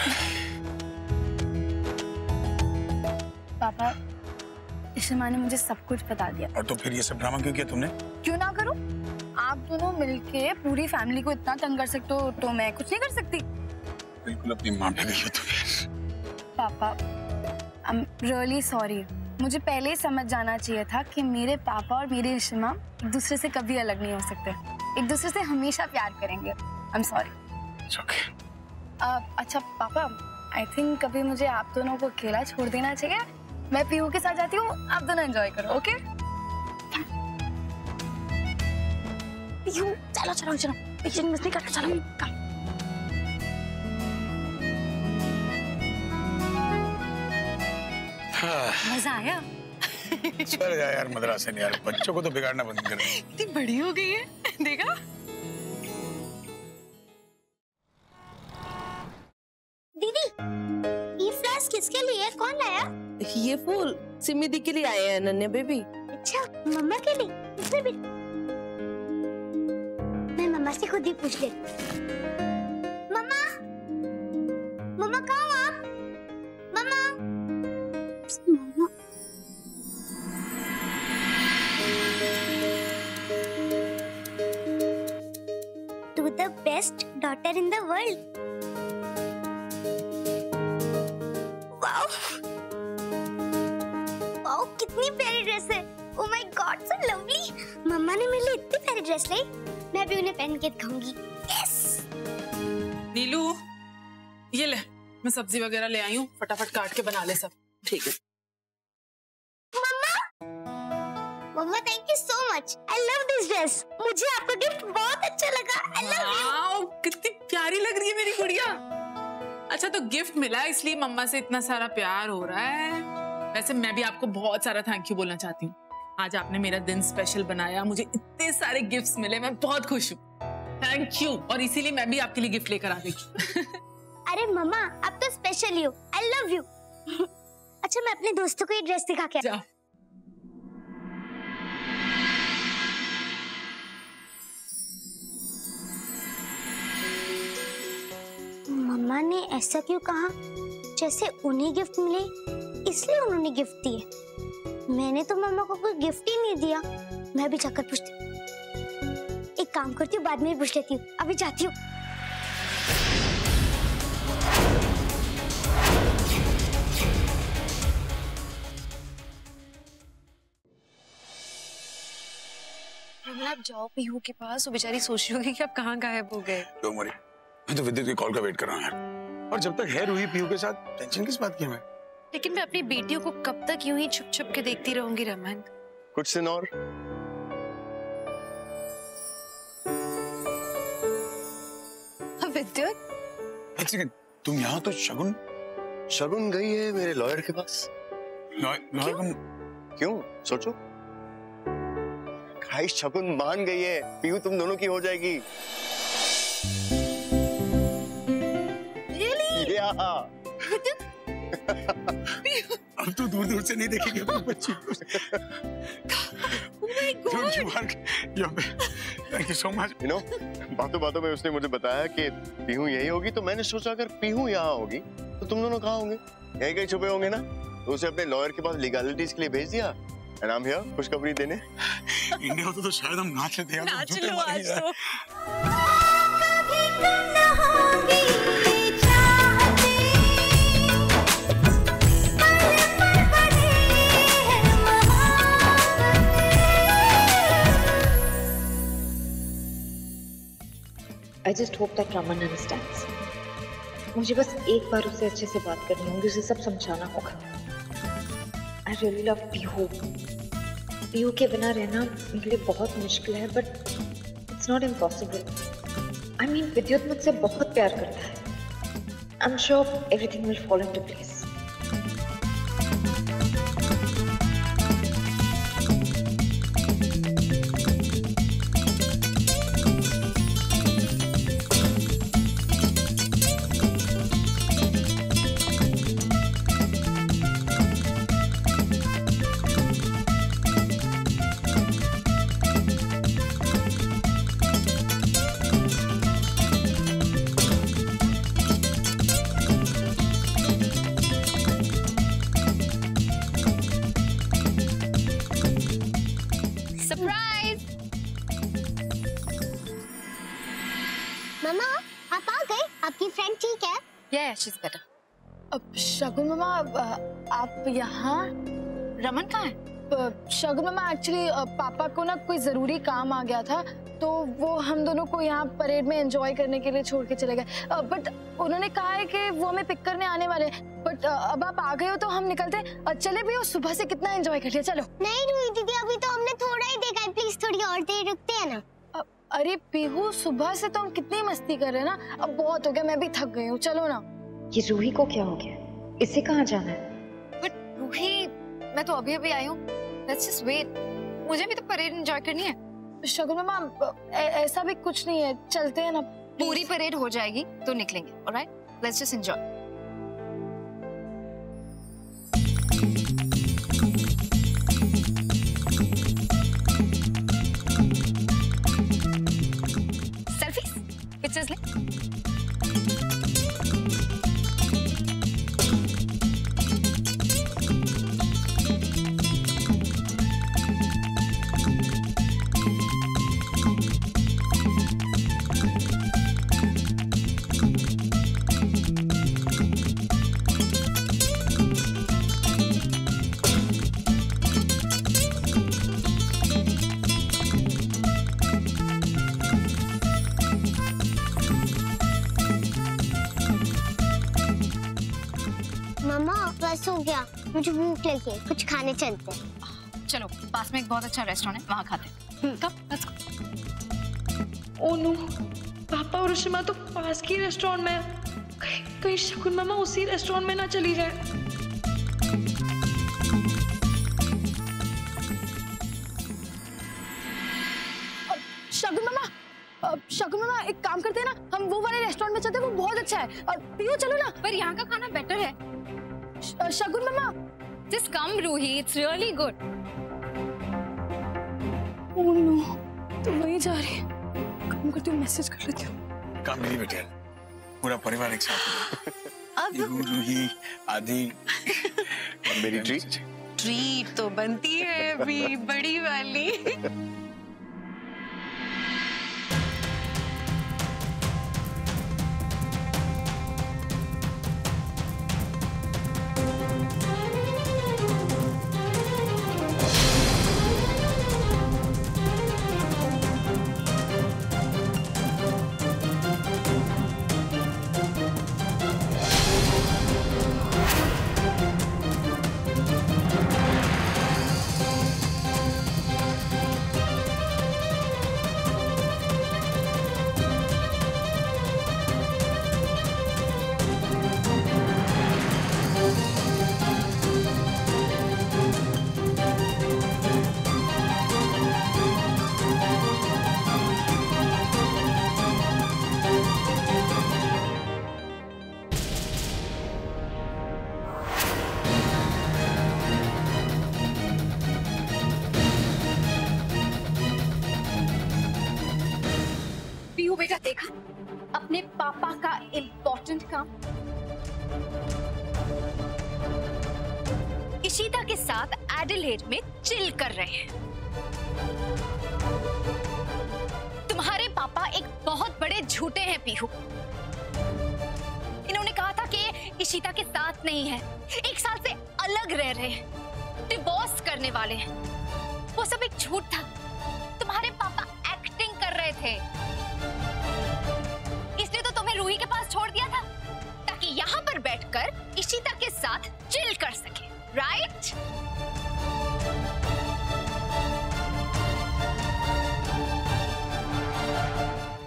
पापा इशिमा ने मुझे सब कुछ बता दिया। और तो फिर ये सब ड्रामा क्यों किया तुमने? क्यों ना करूं? आप दोनों मिलके पूरी फैमिली को इतना तंग कर सकते हो, तो मैं कुछ नहीं कर सकती। बिल्कुल अपनी माँ पे गई हो तुम यार। पापा आई एम रियली सॉरी। मुझे पहले ही समझ जाना चाहिए था कि मेरे पापा और मेरी इशिमा एक दूसरे से कभी अलग नहीं हो सकते, एक दूसरे से हमेशा प्यार करेंगे। I am sorry. अच्छा पापा, आई थिंक कभी मुझे आप दोनों को अकेला छोड़ देना चाहिए। मैं पीहू के साथ जाती हूँ, आप दोनों एंजॉय करो। ओके पीहू, चलो चलो चलो, पिक्चर मिस नहीं करना। चलो मजा आया? चल जा यार मद्रास है यार, बच्चों को तो बिगाड़ना बंद कर। कितनी बड़ी हो गई है, देखा? दीदी, ये फ्लास्क किसके लिए? कौन लाया? ये फूल सिमी दी के लिए आए हैं अनन्या बेबी। अच्छा, मम्मा के लिए? इसमें भी मैं मम्मा से खुद ही पूछ ले। मम्मा, मम्मा कहाँ हो आप? मम्मा, मम्मा। To the best daughter in the world. Wow, wow, कितनी प्यारी ड्रेस है। Oh my God, so lovely. मम्मा ने मेरे लिए इतनी प्यारी ड्रेस लाई, मैं भी उन्हें पहन के दिखाऊंगी। Yes. नीलू, ये ले, मैं सब्जी वगैरह ले आई हूँ, फटाफट काट के बना ले सब। ठीक है। मम्मा thank you so much. I love this dress. मुझे आपका गिफ्ट बहुत अच्छा लगा। I love you. कितनी प्यारी लग रही है मेरी गुड़िया। अच्छा तो गिफ्ट मिला इसलिए मम्मा से इतना सारा प्यार हो रहा है। वैसे मैं भी आपको बहुत सारा थैंक यू बोलना चाहती हूँ। आज आपने मेरा दिन स्पेशल बनाया, मुझे इतने सारे गिफ्ट्स मिले, मैं बहुत खुश हूँ। Thank you. और इसीलिए मैं भी आपके लिए गिफ्ट लेकर आ गई। अरे मम्मा आप तो स्पेशल ही हो। आई लव यू। अच्छा मैं अपने दोस्तों को ये ड्रेस दिखा के जाओ। मम्मा ने ऐसा क्यों कहा? जैसे उन्हें गिफ्ट मिले इसलिए उन्होंने गिफ्ट दिए। मैंने तो मम्मा को कोई गिफ्ट ही नहीं दिया। मैं भी जाकर पूछती हूँ। एक काम करती हूँ, बाद में पूछ लेती हूँ। अभी जाती हूँ। आप जाओ पीहू के पास, वो बेचारी सोच रही होगी कि आप कहाँ गायब हो गए। डोंट वरी, मैं तो विद्युत की कॉल का वेट कर रहा हूँ यार। और जब तक है रूही पीहू के साथ, टेंशन किस बात की मैं? लेकिन मैं अपनी बेटियों को कब तक यूं ही छुप छुप के देखती रहूंगी रमन? कुछ दिन और। विद्युत, एक सेकंड, तुम यहाँ तो शगुन गई है मेरे लॉयर के पास। लॉयर क्यों? सोचो, भाई शगुन मान गई है, पीहू तुम दोनों की हो जाएगी। Really? अब तो दूर दूर से नहीं देखेगी अपनी बच्ची को। Thank you so much. You know, बातों बातों में उसने मुझे बताया कि पीहू यही होगी, तो मैंने सोचा अगर पीहू यहाँ होगी तो तुम दोनों कहाँ होंगे? यहीं कहीं छुपे होंगे ना। तो उसे अपने लॉयर के पास लीगैलिटीज के लिए भेज दिया। एंड आई एम हियर खुशखबरी देने। इंडिया होता तो शायद हम नाच लेते यार। नाच लो आज तो। I just hope that Raman understands. मुझे बस एक बार उससे अच्छे से बात करनी होगी, उसे सब समझाना होगा। I really love Pihu. Pihu के बिना रहना मेरे लिए बहुत मुश्किल है, but it's not impossible. I mean, विद्युत मुझसे बहुत प्यार करता है। I'm sure everything will fall into place. मम्मा, आप आ गए? आपकी फ्रेंड ठीक है? Yeah, she's better. अब शगुन मामा, आप यहाँ? रमन कहाँ है? शगुन मामा, एक्चुअली पापा को ना कोई जरूरी काम आ गया था, तो वो हम दोनों को यहाँ परेड में एंजॉय करने के लिए छोड़ के चले गए। बट उन्होंने कहा है कि वो हमें पिक करने आने वाले हैं। बट अब आप आ गए हो तो हम निकलते हैं। चले भी, वो सुबह से कितना एंजॉय कर लिया। चलो। नहीं रूही दीदी, अभी तो हमने थोड़ा ही देखा है, प्लीज थोड़ी और देर रुकते हैं ना। अरे पीहू, सुबह से तो हम कितनी मस्ती कर रहे हैं ना, अब बहुत हो गया, मैं भी थक गई हूँ। चलो ना। ये रूही को क्या हो गया? इसे कहाँ जाना है? बट रूही, मैं तो अभी अभी आई हूँ। लेट्स जस्ट वेट, मुझे भी तो परेड एंजॉय करनी है। शगुन मामा, ऐसा भी कुछ नहीं है, चलते हैं ना। पूरी परेड हो जाएगी तो निकलेंगे। Alright, let's just enjoy. Selfies, pictures ले। बस हो गया, मुझे भूख लगी है, कुछ खाने चलते हैं। चलो, पास में एक बहुत अच्छा रेस्टोरेंट है, वहाँ खाते हैं। कब? Let's go. ओह नो, पापा और ऋषिमा तो पास की रेस्टोरेंट में है। कहीं शगुन मामा उसी रेस्टोरेंट में ना चली जाए। शगुन मामा, एक काम करते हैं ना, हम वो वाले रेस्टोरेंट में चलते हैं, वो बहुत अच्छा है। और पियो, चलो ना। पर यहाँ का खाना बेटर है। शगुन मामा, just come Roohi, it's really good. Oh no, तो वहीं जा रही है। काम करती हूँ, मैसेज कर लेती हूँ। काम नहीं बेटे, पूरा परिवार एक साथ है। अब रूही, आदि और मेरी ट्रीट। ट्रीट तो बनती है अभी बड़ी वाली। बेटा देखा अपने पापा का इम्पोर्टेंट काम। इशिता के साथ एडिलेड में चिल कर रहे हैं। तुम्हारे पापा एक बहुत बड़े झूठे हैं पीहू। इन्होंने कहा था कि इशिता के साथ नहीं है, 1 साल से अलग रह रहे हैं, डिवोर्स करने वाले हैं। वो सब एक झूठ था। तुम्हारे पापा एक्टिंग कर रहे थे, इसलिए तो तुम्हें रूही के पास छोड़ दिया था ताकि यहाँ पर बैठकर इशिता के साथ चिल कर सके, राइट?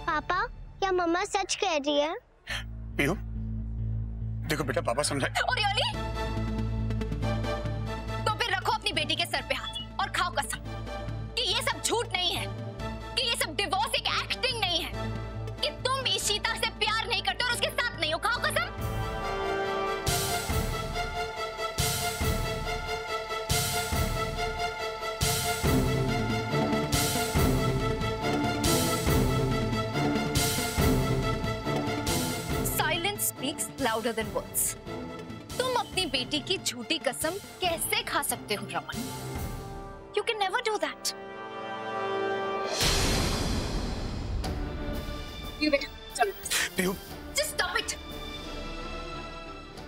पापा, क्या मम्मा सच कह रही है? पीहू, देखो बेटा पापा समझाए। और रियली? तो फिर रखो अपनी बेटी के सर पे हाथ और खाओ कसम कि ये सब झूठ नहीं है, कि ये सब डिवोर्स एक एक्टिंग नहीं है, कि तुम इशिता से प्यार नहीं करते और उसके साथ नहीं हो। खाओ कसम। Silence speaks louder than words. तुम अपनी बेटी की झूठी कसम कैसे खा सकते हो Raman? You can never do that. ये बेटा चलो। Pihu, Just stop it.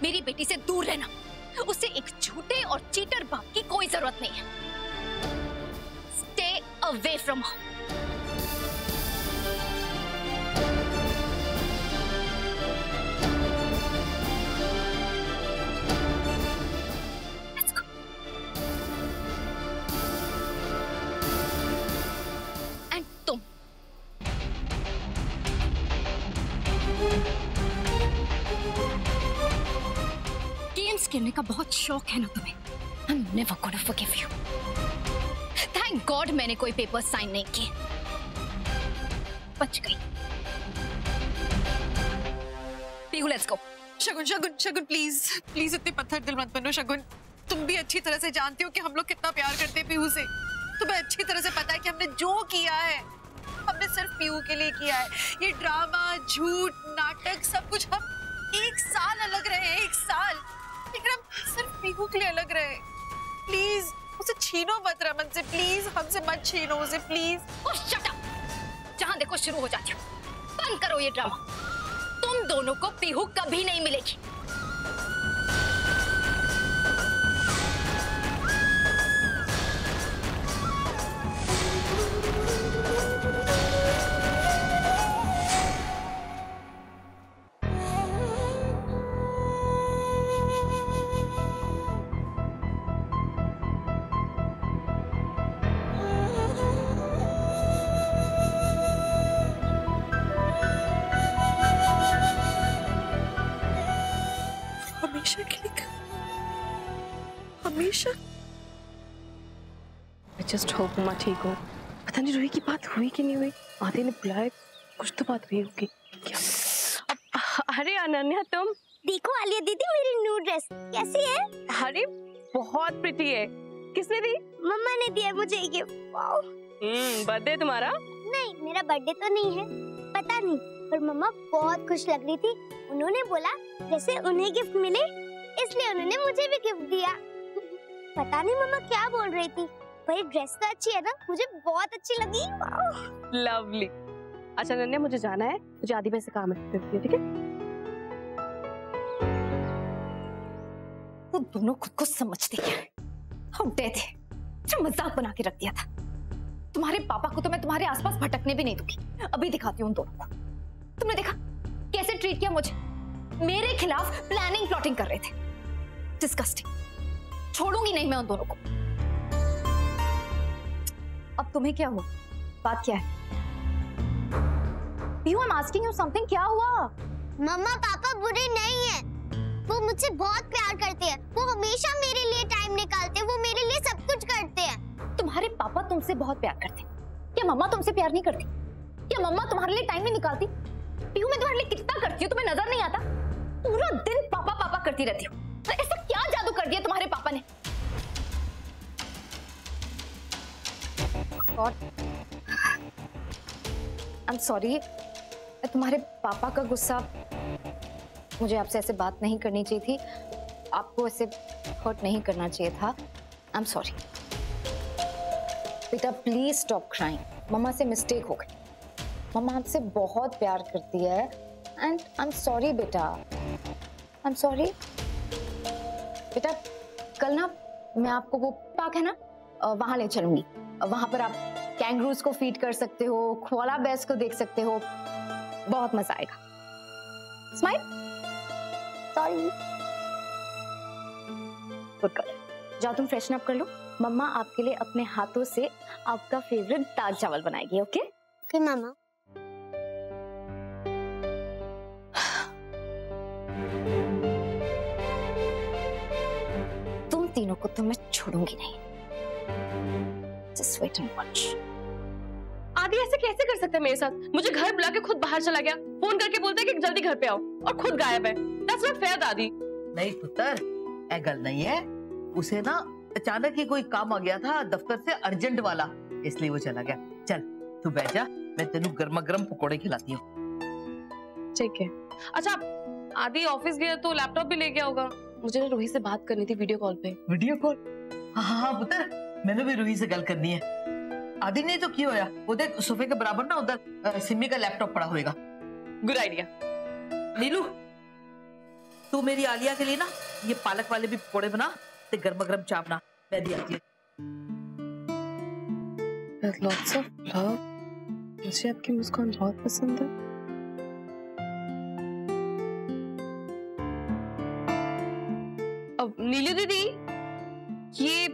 मेरी बेटी से दूर रहना। उसे एक झूठे और चीटर बाप की कोई जरूरत नहीं है। Stay away from her. Let's go. And तुम गेम्स खेलने का बहुत शौक है ना तुम्हें? I'm never gonna forgive you. Thank God मैंने कोई पेपर साइन नहीं किए, बच गई। Pihu, let's go. Shagun Shagun Shagun please please इतने पत्थर दिल मत बनो शगुन। तुम भी अच्छी तरह से जानती हो कि हम लोग कितना प्यार करते हैं पीहू से। तुम्हें अच्छी तरह से पता है कि हमने जो किया है हमने सिर्फ पीहू के लिए किया है। ये ड्रामा, झूठ, नाटक सब कुछ हम 1 साल अलग रहे, 1 साल, लेकिन हम सिर्फ पीहू के लिए अलग रहे। प्लीज उसे छीनो मत रमन से, प्लीज हमसे मत छीनो उसे, प्लीज। Shut up. जहां देखो शुरू हो जाती हो। बंद करो ये ड्रामा। तुम दोनों को पीहू कभी नहीं मिलेगी। हमेशा के लिए, हमेशा। I just hope मम्मा ठीक हो। पता नहीं रूही की बात हुई कि नहीं हुई। आदि ने बुलाया, कुछ तो बात हुई होगी। अरे अनन्या, तुम देखो आलिया दीदी मेरी न्यू ड्रेस कैसी है? अरे बहुत प्रिटी है। किसने दी? मम्मा ने दिया मुझे ये गिफ्ट। वाओ। बर्थडे तुम्हारा? नहीं, मेरा बर्थडे तो नहीं है, पता नहीं, पर मम्मा बहुत खुश लग रही थी। उन्होंने बोला जैसे उन्हें गिफ्ट मिले, इसलिए उन्होंने मुझे भी गिफ्ट दिया। पता नहीं मम्मा क्या बोल रही थी, पर ये ड्रेस तो अच्छी है ना, मुझे बहुत अच्छी लगी। लवली। अच्छा अनन्या, मुझे जाना है, मुझे आधी बजे से काम है, ठीक है? तो दोनों खुद को समझते क्या है? हम थे जो मजाक बना के रख दिया था। तुम्हारे पापा को तो मैं तुम्हारे आसपास भटकने भी नहीं दूंगी। अभी दिखाती हूँ उन दोनों को। तुमने देखा कैसे ट्रीट किया मुझे? मेरे खिलाफ प्लानिंग प्लॉटिंग कर रहे थे। डिस्गस्टिंग। छोड़ूंगी नहीं मैं उन दोनों को। अब तुम्हें क्या हुआ? बात क्या है? Piyu, I am asking you something, क्या हुआ? मम्मा पापा बुरे नहीं है, वो मुझसे बहुत प्यार करते हैं, वो हमेशा मेरे लिए टाइम निकालते हैं, वो मेरे लिए सब कुछ करते हैं। तुम्हारे पापा तुमसे बहुत प्यार करते हैं, क्या मम्मा तुमसे प्यार नहीं करती? क्या मम्मा तुम्हारे लिए टाइम नहीं निकालती? पीयू, मैं तुम्हारे लिए कितना करती हूँ तुम्हें नजर नहीं आता? पूरा दिन पापा पापा करती रहती हूँ। तो ऐसा क्या जादू कर दिया तुम्हारे पापा ने? आई एम सॉरी, तुम्हारे पापा का गुस्सा, मुझे आपसे ऐसे बात नहीं करनी चाहिए थी, आपको ऐसे हर्ट नहीं करना चाहिए था। आई एम सॉरी बेटा, प्लीज स्टॉप क्राइंग। मम्मा से मिस्टेक हो गई, मम्मा आपसे बहुत प्यार करती है एंड आई एम सॉरी बेटा, आई एम सॉरी बेटा। कल ना मैं आपको वो पार्क है ना, वहां ले चलूंगी। वहां पर आप कैंगरूज को फीड कर सकते हो, कोआला बेयर्स को देख सकते हो, बहुत मजा आएगा। स्माइल। सॉरी। गुड गर्ल, जाओ तुम फ्रेशन अप कर लो, मम्मा आपके लिए अपने हाथों से आपका फेवरेट दाल चावल बनाएगी। ओके ओके मामा। तुम तीनों को तो मैं छोड़ूंगी नहीं। Just wait and watch. आदि ऐसे कैसे कर सकते हैं मेरे साथ? मुझे घर बुला के खुद बाहर चला गया, फोन करके बोलता है कि जल्दी घर पे आओ, और खुद गायब है। That's not fair दादी। नहीं पुत्र, ऐ गल नहीं है, उसे ना अचानक ही कोई काम आ गया था दफ्तर से, अर्जेंट वाला, इसलिए वो चला गया। चल तू बैठ जा, मैं तेनू गर्मा गर्म पकौड़े खिलाती हूँ। ठीक है। अच्छा आदि ऑफिस गया तो लैपटॉप भी ले गया होगा, मुझे रूही से बात करनी थी वीडियो कॉल पे। Video call? हाँ पुत्र, मैंने भी रूही से गल करनी है। आदि ने तो की होया, उधर सोफे के बराबर ना उधर सिमी का लैपटॉप पड़ा होएगा। Good idea. नीलू, तू मेरी आलिया के लिए ना ये पालक वाले भी पकौड़े बना, ते गर्मा गर्म चाय बना, मैं भी आती हूँ। Lots of love. मुझे आपकी मुस्कान बहुत पसंद है। अब नीलू दीदी, ये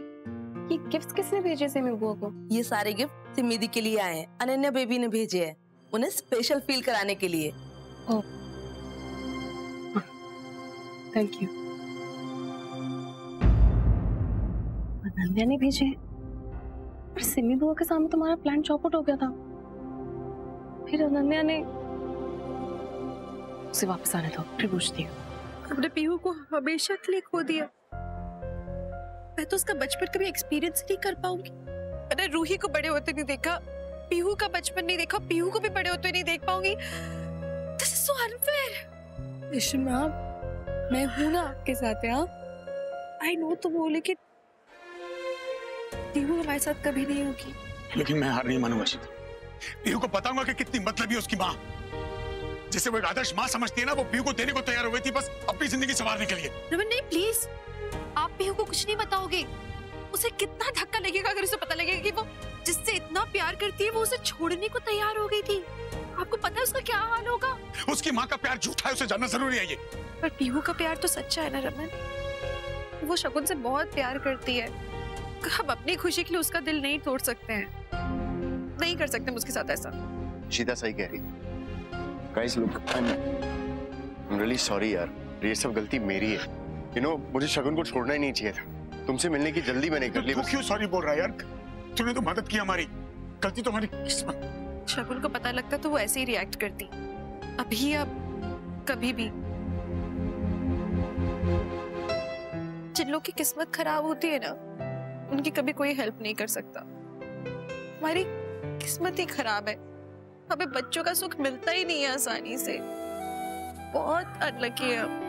गिफ्ट्स किसने भेजे सिमी बुआ को? ये सारे गिफ्ट सिमी दी के लिए आए हैं, अनन्या बेबी ने भेजे हैं, उन्हें स्पेशल फील कराने के लिए। ओह, थैंक यू। अनन्या ने भेजे हैं? पर सिमी बुआ के सामने तुम्हारा प्लान चौपट हो गया था, फिर अनन्या ने उसे वापस आने दो, फिर पूछती हूँ। हमने पीहू को हमेशा के लिए खो दिया, मैं तो उसका बचपन कभी एक्सपीरियंस नहीं कर पाऊंगी। मैंने रूही को बड़े होते नहीं देखा, पीहू का बचपन नहीं देखा, पीहू को भी बड़े होते नहीं देख पाऊंगी। This is so unfair. Reshma, मैं हूं ना आपके साथ यार। आई नो तो वो, लेकिन पीहू हमारे साथ कभी नहीं होगी। लेकिन मैं हार नहीं मानूंगा सीता। पीहू को बताऊंगा कि कितनी मतलबी है उसकी माँ। जिसे वो एक आदर्श माँ समझती है ना, वो पीहू को देने को तैयार हो गई थी बस अपनी जिंदगी संवारने के लिए। रमन नहीं, प्लीज, आप पीहू को कुछ नहीं बताओगे। उसे कितना धक्का लगेगा अगर उसे पता लगेगा कि वो जिससे इतना प्यार करती है वो उसे छोड़ने को तैयार हो गई थी। आपको पता है उसका क्या हाल होगा? उसकी माँ का प्यार झूठा है, उसे जानना जरूरी है ये। पर पीहू का प्यार तो सच्चा है ना रमन, वो शगुन से बहुत प्यार करती है। हम अपनी खुशी के लिए उसका दिल नहीं तोड़ सकते हैं, नहीं कर सकते हम उसके साथ ऐसा। शीता सही कह रही। Guys look, I am really sorry यार, ये सब गलती मेरी है। यू नो, मुझे शगुन को छोड़ना ही नहीं चाहिए था। तुमसे मिलने की जल्दी मैंने कर ली। तू क्यों सॉरी बोल रहा है यार? तूने तो मदद की हमारी, गलती तो हमारी किस्मत। शगुन को पता लगता तो वो ऐसे ही रिएक्ट करती, अभी अब कभी भी। जिन लोगों की किस्मत खराब होती है ना, उनकी कभी कोई हेल्प नहीं कर सकता। हमारी किस्मत ही खराब है, हमें बच्चों का सुख मिलता ही नहीं है आसानी से। बहुत अनलकी है।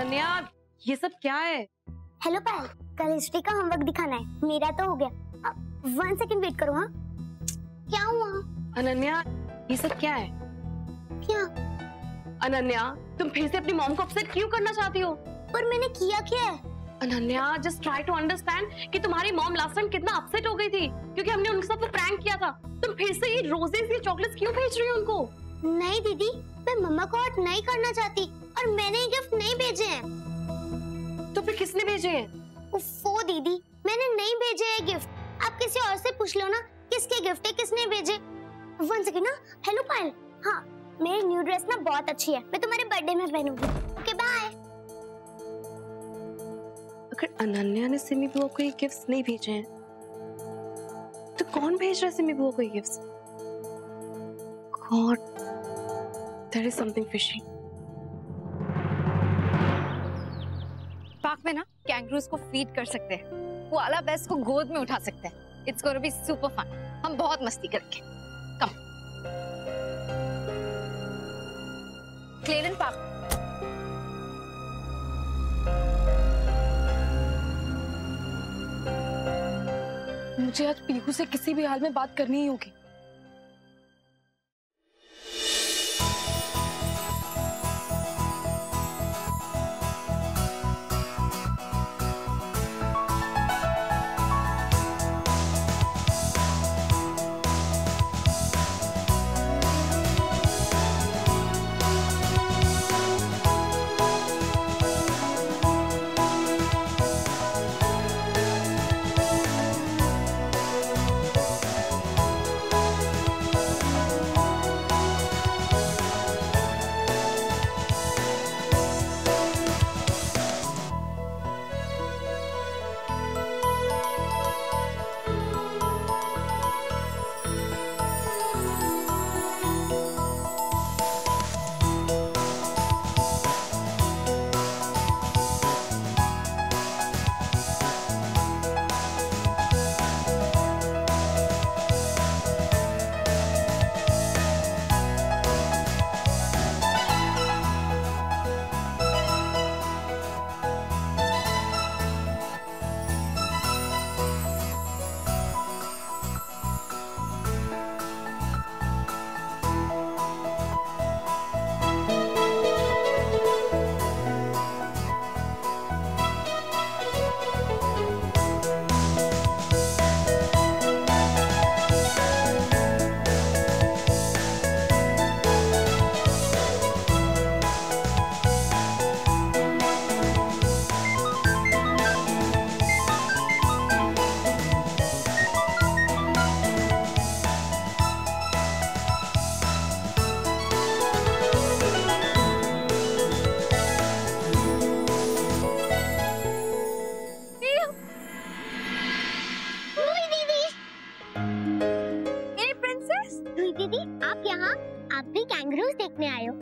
अनन्या, ये सब क्या है? हेलो पायल, कल हिस्ट्री का होमवर्क दिखाना है। मेरा तो हो गया। 1 सेकंड वेट करो। हाँ, क्या हुआ? अनन्या, ये सब क्या है? क्या? अनन्या, तुम फिर से अपनी मॉम को अपसेट क्यों करना चाहती हो? पर मैंने किया क्या है? Ananya, just try to understand कि तुम्हारी मॉम लास्ट टाइम कितना अपसेट हो गई थी क्योंकि हमने उनके साथ प्रैंक किया था। तुम फिर से ये रोजेस, ये चॉकलेट्स क्यों भेज रही हो उनको? नहीं दीदी, मैं मम्मा को हर्ट नहीं करना चाहती और मैंने ये गिफ्ट नहीं भेजे हैं। तो फिर किसने भेजे हैं? वो दीदी, मैंने नहीं भेजे हैं गिफ्ट। आप किसी और से पूछ लो ना किसके गिफ्ट है, किसने भेजे। 1 सेकंड ना। हेलो पायल, हाँ मेरी न्यू ड्रेस ना बहुत अच्छी है, मैं तुम्हारे बर्थडे में पहनूंगी। Okay bye. अगर अनन्या ने सिमी बुआ को ये गिफ्ट्स नहीं भेजे हैं तो कौन भेज रहा है सिमी बुआ को ये gifts? God, there is something fishy. Park में ना कैंगरूज को फीड कर सकते हैं, वो आला बेस्ट को गोद में उठा सकते हैं। It's gonna be super fun. हम बहुत मस्ती करेंगे। Come Cleland park. मुझे आज पीहू से किसी भी हाल में बात करनी ही होगी।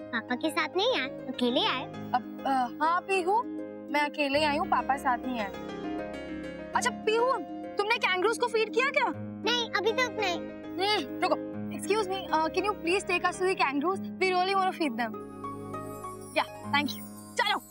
पापा के साथ नहीं आए, अकेले आए? हाँ पीहू, मैं अकेले आई हूँ, पापा साथ नहीं आए। अच्छा पीहू, तुमने कैंगरूज को फीड किया क्या? नहीं, अभी तक नहीं। रुको, excuse me, can you please take us to the kangaroos? We really want to feed them. Ya, thank you. चलो।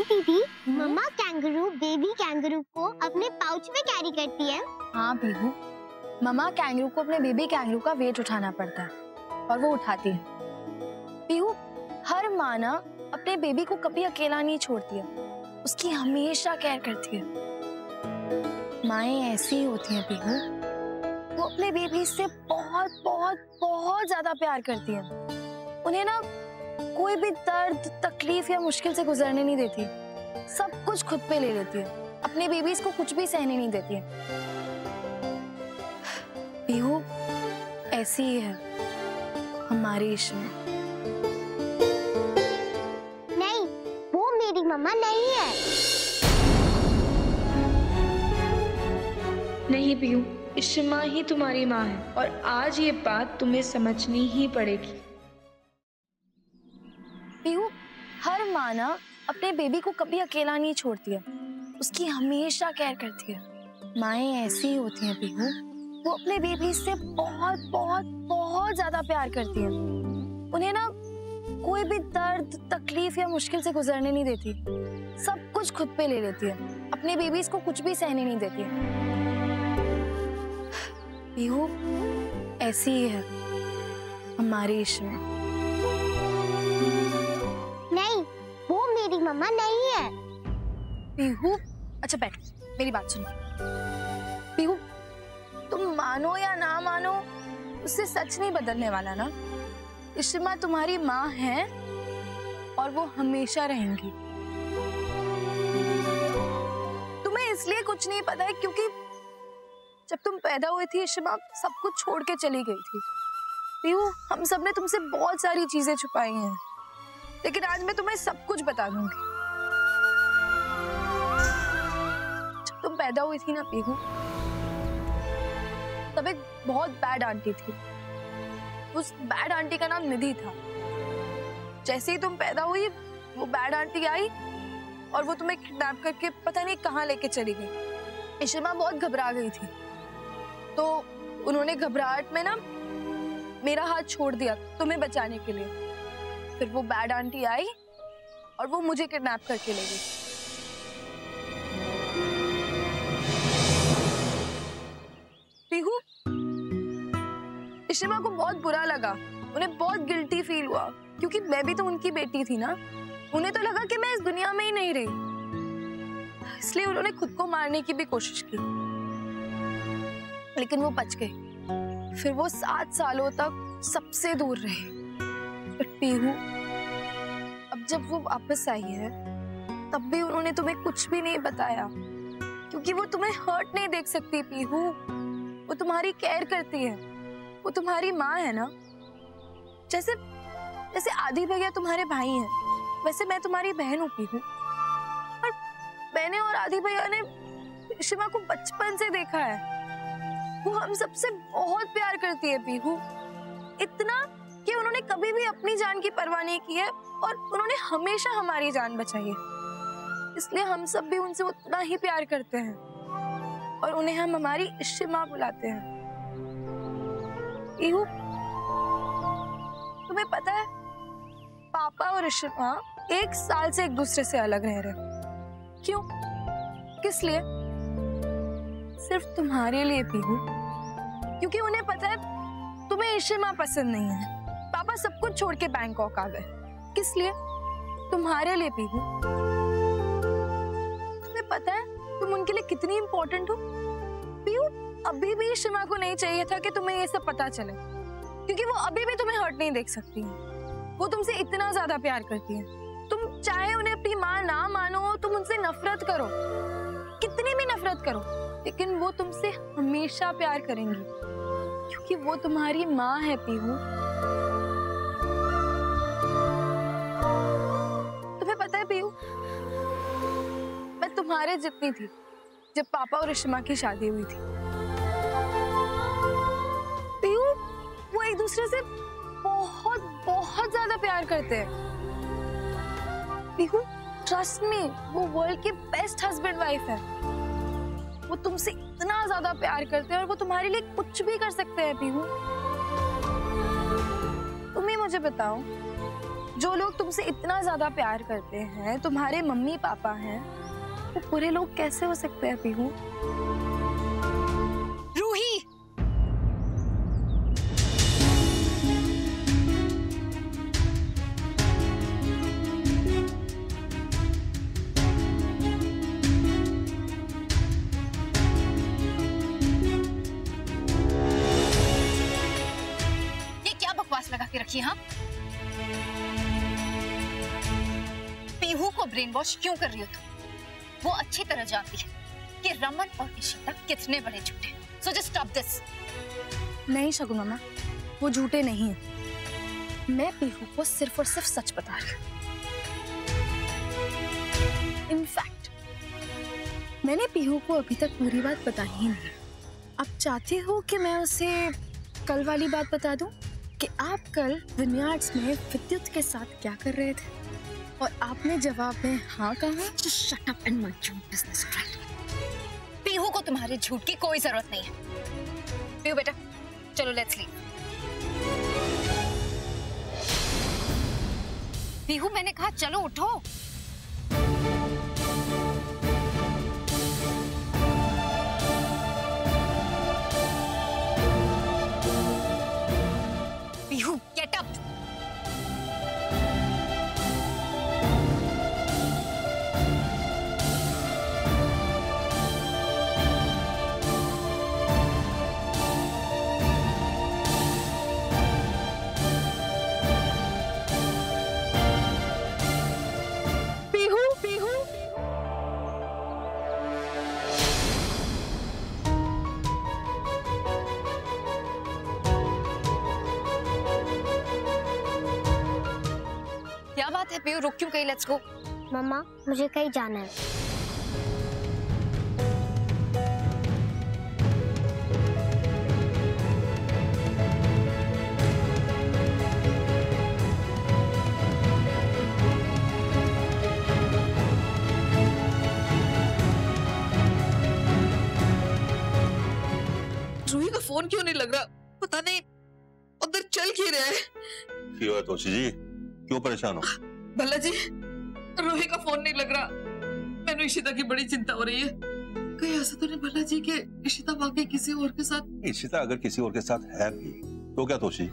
दीदी, मम्मा कैंगरू बेबी कैंगरू को अपने पाउच में कैरी करती है। हाँ पीहू, मम्मा कैंगरू को अपने बेबी कैंगरू का वेट उठाना पड़ता है और वो उठाती है। पीहू, हर माँ ना अपने बेबी को कभी अकेला नहीं छोड़ती है, उसकी हमेशा केयर करती है। माएँ ऐसी होती हैं पीहू, वो अपने बेबी से बहुत बहुत बहुत ज्यादा प्यार करती हैं। उन्हें ना कोई भी दर्द, तकलीफ या मुश्किल से गुजरने नहीं देती। सब कुछ खुद पे ले लेती है, अपने बेबीज को कुछ भी सहने नहीं देती है। पीहू ऐसी ही है हमारी इश्मा। नहीं, वो मेरी मम्मा नहीं है। नहीं पीहू, इश्मा ही तुम्हारी माँ है और आज ये बात तुम्हें समझनी ही पड़ेगी। पीहू, हर माँ ना अपने बेबी को कभी अकेला नहीं छोड़ती है, उसकी हमेशा केयर करती है। माएँ ऐसी ही होती हैं पीहू, वो अपने बेबी से बहुत बहुत बहुत ज्यादा प्यार करती हैं। उन्हें ना कोई भी दर्द, तकलीफ या मुश्किल से गुजरने नहीं देती। सब कुछ खुद पे ले लेती है, अपने बेबीज को कुछ भी सहने नहीं देती है। पीहू ऐसी ही है हमारी इश्मा। नहीं, वो मेरी मम्मा नहीं है। पीहू, अच्छा बैठ, मेरी बात सुनो। पीहू, तुम मानो या ना मानो, उससे सच नहीं बदलने वाला ना। इश्मा तुम्हारी माँ है और वो हमेशा रहेंगी। तुम्हें इसलिए कुछ नहीं पता है क्योंकि जब तुम पैदा हुई थी इश्मा सब कुछ छोड़ के चली गई थी। पीहू, हम सब ने तुमसे बहुत सारी चीजें छुपाई हैं, लेकिन आज मैं तुम्हें सब कुछ बता दूंगी। जब तुम पैदा हुई थी ना पीहू, तब एक बहुत बैड आंटी थी। उस बैड आंटी का नाम निधि था। जैसे ही तुम पैदा हुई वो बैड आंटी आई और वो तुम्हें किडनैप करके पता नहीं कहाँ लेके चली गई। इश्मा बहुत घबरा गई थी, तो उन्होंने घबराहट में ना मेरा हाथ छोड़ दिया तुम्हें बचाने के लिए। फिर वो बैड आंटी आई और वो मुझे किडनैप करके ले गई। पीहू, इश्मा को बहुत बुरा लगा, उन्हें बहुत गिल्टी फील हुआ क्योंकि मैं भी तो उनकी बेटी थी ना। उन्हें तो लगा कि मैं इस दुनिया में ही नहीं रही, इसलिए उन्होंने खुद को मारने की भी कोशिश की, लेकिन वो बच गए। फिर वो 7 सालों तक सबसे दूर रहे। बट पीहू, अब जब वो वापस आई है तब भी उन्होंने तुम्हें कुछ भी नहीं बताया क्योंकि वो तुम्हें हर्ट नहीं देख सकती। पीहू, वो तुम्हारी केयर करती है, वो तुम्हारी माँ है ना। जैसे जैसे आदि भैया तुम्हारे भाई हैं, वैसे मैं तुम्हारी बहन हूँ पीहू। और मैंने और आदि भैया ने इश्मा को बचपन से देखा है। वो हम सबसे बहुत प्यार करती है पीहू, इतना कि उन्होंने कभी भी अपनी जान की परवाह नहीं की है और उन्होंने हमेशा हमारी जान बचाई है। इसलिए हम सब भी उनसे उतना ही प्यार करते हैं और उन्हें हम हमारी इश्मा बुलाते हैं। पीहू, तुम्हें पता है पापा और इश्मा 1 साल से एक दूसरे से अलग रह रहे। क्यों? किस लिए? सिर्फ तुम्हारे लिए पीहू, क्योंकि उन्हें पता है तुम्हें इश्मा पसंद नहीं है। पापा सब कुछ छोड़ के बैंकॉक आ गए। किस लिए? तुम्हारे लिए पीहू। तुम्हें पता है तुम उनके लिए कितनी इंपॉर्टेंट हो पीहू। अभी भी इश्मा को नहीं चाहिए था कि तुम्हें ये सब पता चले, क्योंकि वो अभी भी तुम्हें हर्ट नहीं देख सकती है। वो तुमसे इतना ज्यादा प्यार करती है। तुम चाहे उन्हें अपनी माँ ना मानो, तुम उनसे नफरत करो, कितनी भी नफरत करो, लेकिन वो तुमसे हमेशा प्यार करेंगी क्योंकि वो तुम्हारी माँ है पीहू। तुम्हें पता है पीहू, मैं तुम्हारे जितनी थी जब पापा और इश्मा की शादी हुई थी। पीहू, वो एक दूसरे से बहुत बहुत ज्यादा प्यार करते हैं। पीहू, ट्रस्ट मी, वो वर्ल्ड के बेस्ट हस्बैंड वाइफ है। वो तुमसे इतना ज्यादा प्यार करते हैं और वो तुम्हारे लिए कुछ भी कर सकते हैं पीहू। तुम ही मुझे बताओ, जो लोग तुमसे इतना ज्यादा प्यार करते हैं, तुम्हारे मम्मी पापा हैं, वो बुरे लोग कैसे हो सकते हैं पीहू? रूही, लगा के रखी। हाँ, ब्रेन वॉश क्यों कर रही हो तुम? वो अच्छी तरह जानती है कि रमन और इशिता कितने बड़े झूठे हैं। So just stop this. नहीं शगुन मामा, वो झूठे नहीं हैं। मैं पीहू को सिर्फ और सिर्फ सच बता रही हूँ। इनफैक्ट मैंने पीहू को अभी तक पूरी बात बताई ही नहीं। अब चाहते हो कि मैं उसे कल वाली बात बता दूं कि आप कल विनयार्ड्स में विद्युत के साथ क्या कर रहे थे और आपने जवाब में हाँ कहा। Shut up and mind your business. Pihu को तुम्हारे झूठ की कोई जरूरत नहीं है। पीहू बेटा चलो लेट्स लीव। पीहू मैंने कहा चलो उठो। Pihu get up. क्या बात है पीहू, रुक क्यों गई? Let's go. मम्मा मुझे कहीं जाना है। रूही का फोन क्यों नहीं लग रहा? पता नहीं उधर चल क्यों रहा है। क्यों है तोशी जी, क्यों परेशान हो? भला जी रूही का फोन नहीं लग रहा। मैंने इशिता की बड़ी चिंता हो रही है। कहीं ऐसा तो नहीं भला जी कि इशिता वाकई किसी और के साथ? इशिता अगर किसी और के साथ है भी तो क्या तोशी?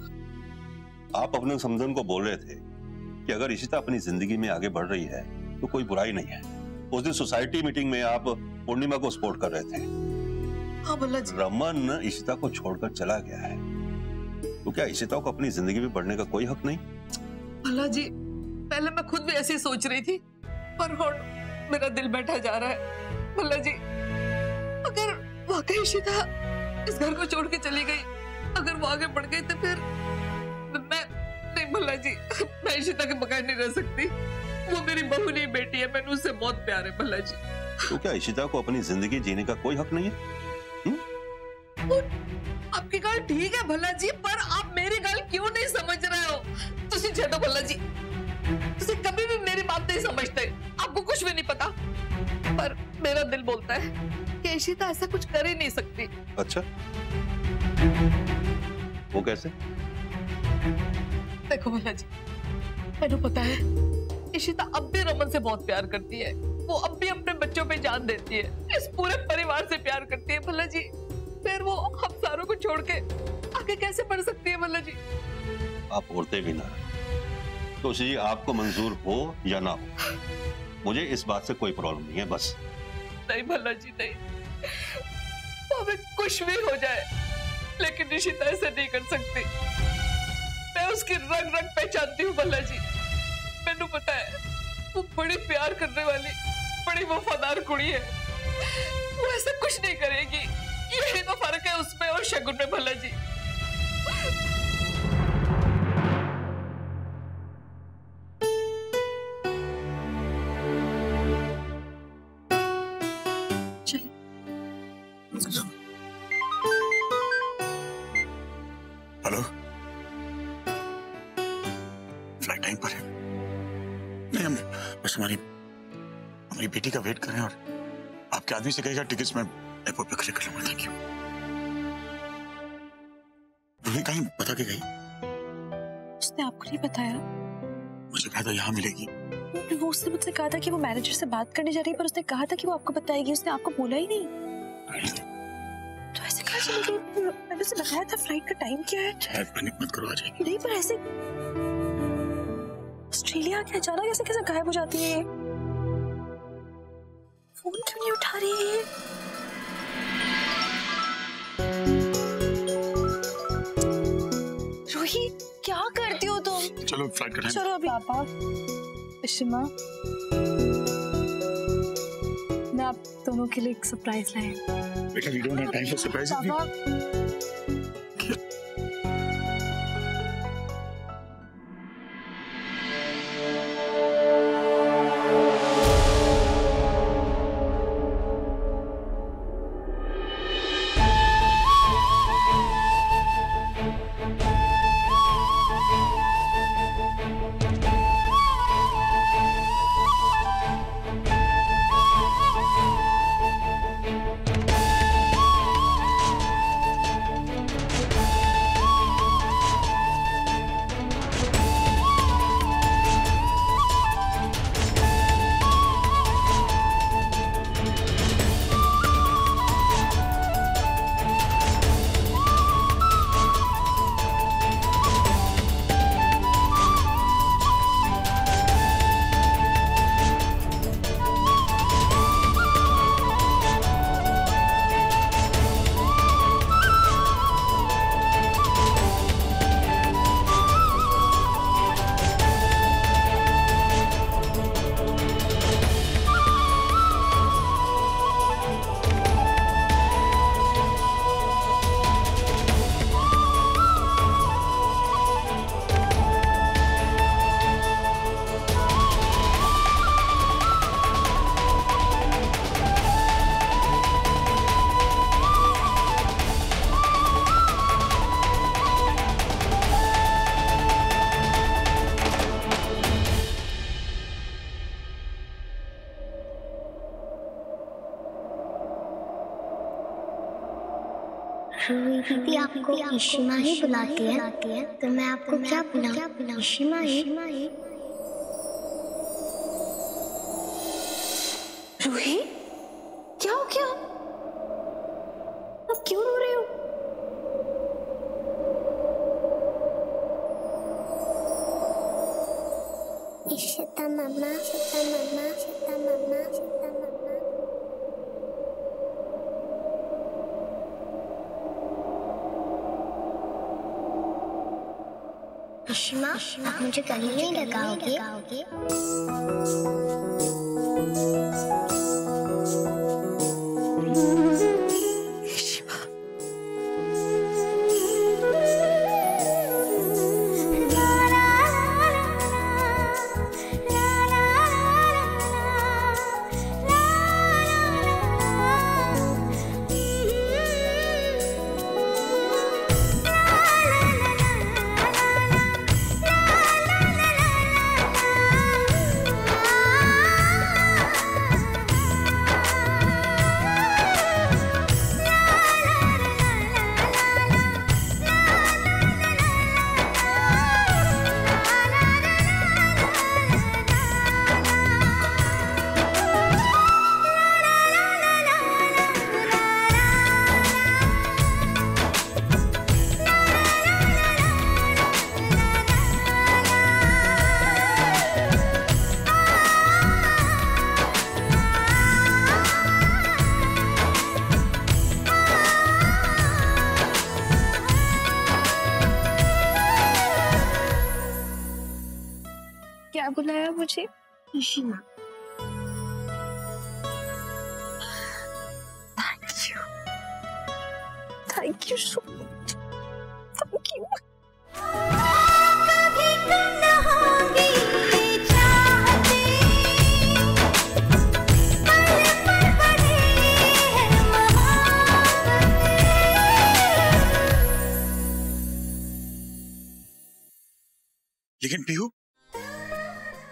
आप अपने समझन को बोल रहे थे कि अगर इशिता अपनी जिंदगी में आगे बढ़ रही है तो कोई बुराई नहीं है। उस दिन सोसाइटी मीटिंग में आप पूर्णिमा को सपोर्ट कर रहे थे। हाँ भला जी। रमन इशिता को छोड़कर चला गया है तो क्या इशिता को अपनी जिंदगी में बढ़ने का कोई हक नहीं? भला जी पहले मैं खुद भी ऐसे सोच रही थी, पर मेरा दिल बैठा जा रहा है। भला जी अगर वाकई इशिता इस घर को छोड़ के चली गई, अगर वो आगे बढ़ गई तो फिर मैं नहीं भला जी, मैं इशिता के बगैर नहीं रह सकती। वो मेरी बहू नहीं बेटी है, मैंने उससे बहुत प्यार है भला जी। तो क्या इशिता को अपनी जिंदगी जीने का कोई हक नहीं है? आपकी गल ठीक है भला जी, पर आप मेरी गल क्यों नहीं समझ रहे हो? तुसी छेड़ो भला जी, तुसी कभी भी मेरी बात नहीं समझते। आपको कुछ भी नहीं पता, पर मेरा दिल बोलता है कि इशिता ऐसा कुछ कर ही नहीं सकती। अच्छा वो कैसे? देखो भला जी मैंने पता है इशिता अब भी रमन से बहुत प्यार करती है। वो अब भी अपने बच्चों पे जान देती है, इस पूरे परिवार से प्यार करती है भला जी। फिर वो हम सारों को छोड़ के आगे कैसे बढ़ सकती है भला जी? आप औरतें भी ना तो जी, आपको मंजूर हो या ना हो मुझे इस बात से कोई प्रॉब्लम नहीं है। बस नहीं भला जी नहीं, तो हमें कुछ भी हो जाए लेकिन इशिता ऐसे नहीं कर सकती। मैं उसकी रंग रंग पहचानती हूँ भला जी। मैंने पता है वो बड़ी प्यार करने वाली बड़ी वफादार कुड़ी है। वो ऐसा कुछ नहीं करेगी। यही तो फर्क है उसमें और शगुन में भला जी। हेलो, फ्लाइट टाइम पर है? नहीं, हम बस हमारी बेटी का वेट कर रहे हैं और आपके आदमी से कहेगा टिकट्स में एयरपोर्ट पे खड़े कर लूंगा। Thank you. रूही कहीं बता के गई? उसने आपको नहीं बताया? मुझे कहा था यहाँ मिलेगी। वो उसने मुझसे कहा था कि वो मैनेजर से बात करने जा रही है, पर उसने कहा था कि वो आपको बताएगी। उसने आपको बोला ही नहीं। तो ऐसे कहाँ चली गई? मैंने उसे बताया था फ्लाइट का टाइम क्या है। पैनिक मत करो, आ जाएगी। नहीं पर ऐसे ऑस्ट्रेलिया के अचानक ऐसे कैसे गायब हो जाती है? फोन क्यों नहीं उठा रही है? रूही क्या करती हो तुम? चलो फ्लाइट का टाइम। चलो अभी। पापा इशिमा, मैं आप दोनों के लिए एक सरप्राइज लाई हूं। बेटा, we don't have time for surprises. Ruhi दीदी आपको इशिमा ही बुलाती है, तो मैं आपको क्या बुलाऊं? इशिमा ही। रूही, क्या हो गया? आप क्यों रो रहे हो? इशिता मम्मा, इशिता मम्मा, इशिता मम्मा, इशिता मम्मा। इशिमा, आप मुझे गले नहीं लगाओगे? क्या बुलाया मुझे? Ishima. Thank you so much. Thank you. लेकिन पीहू,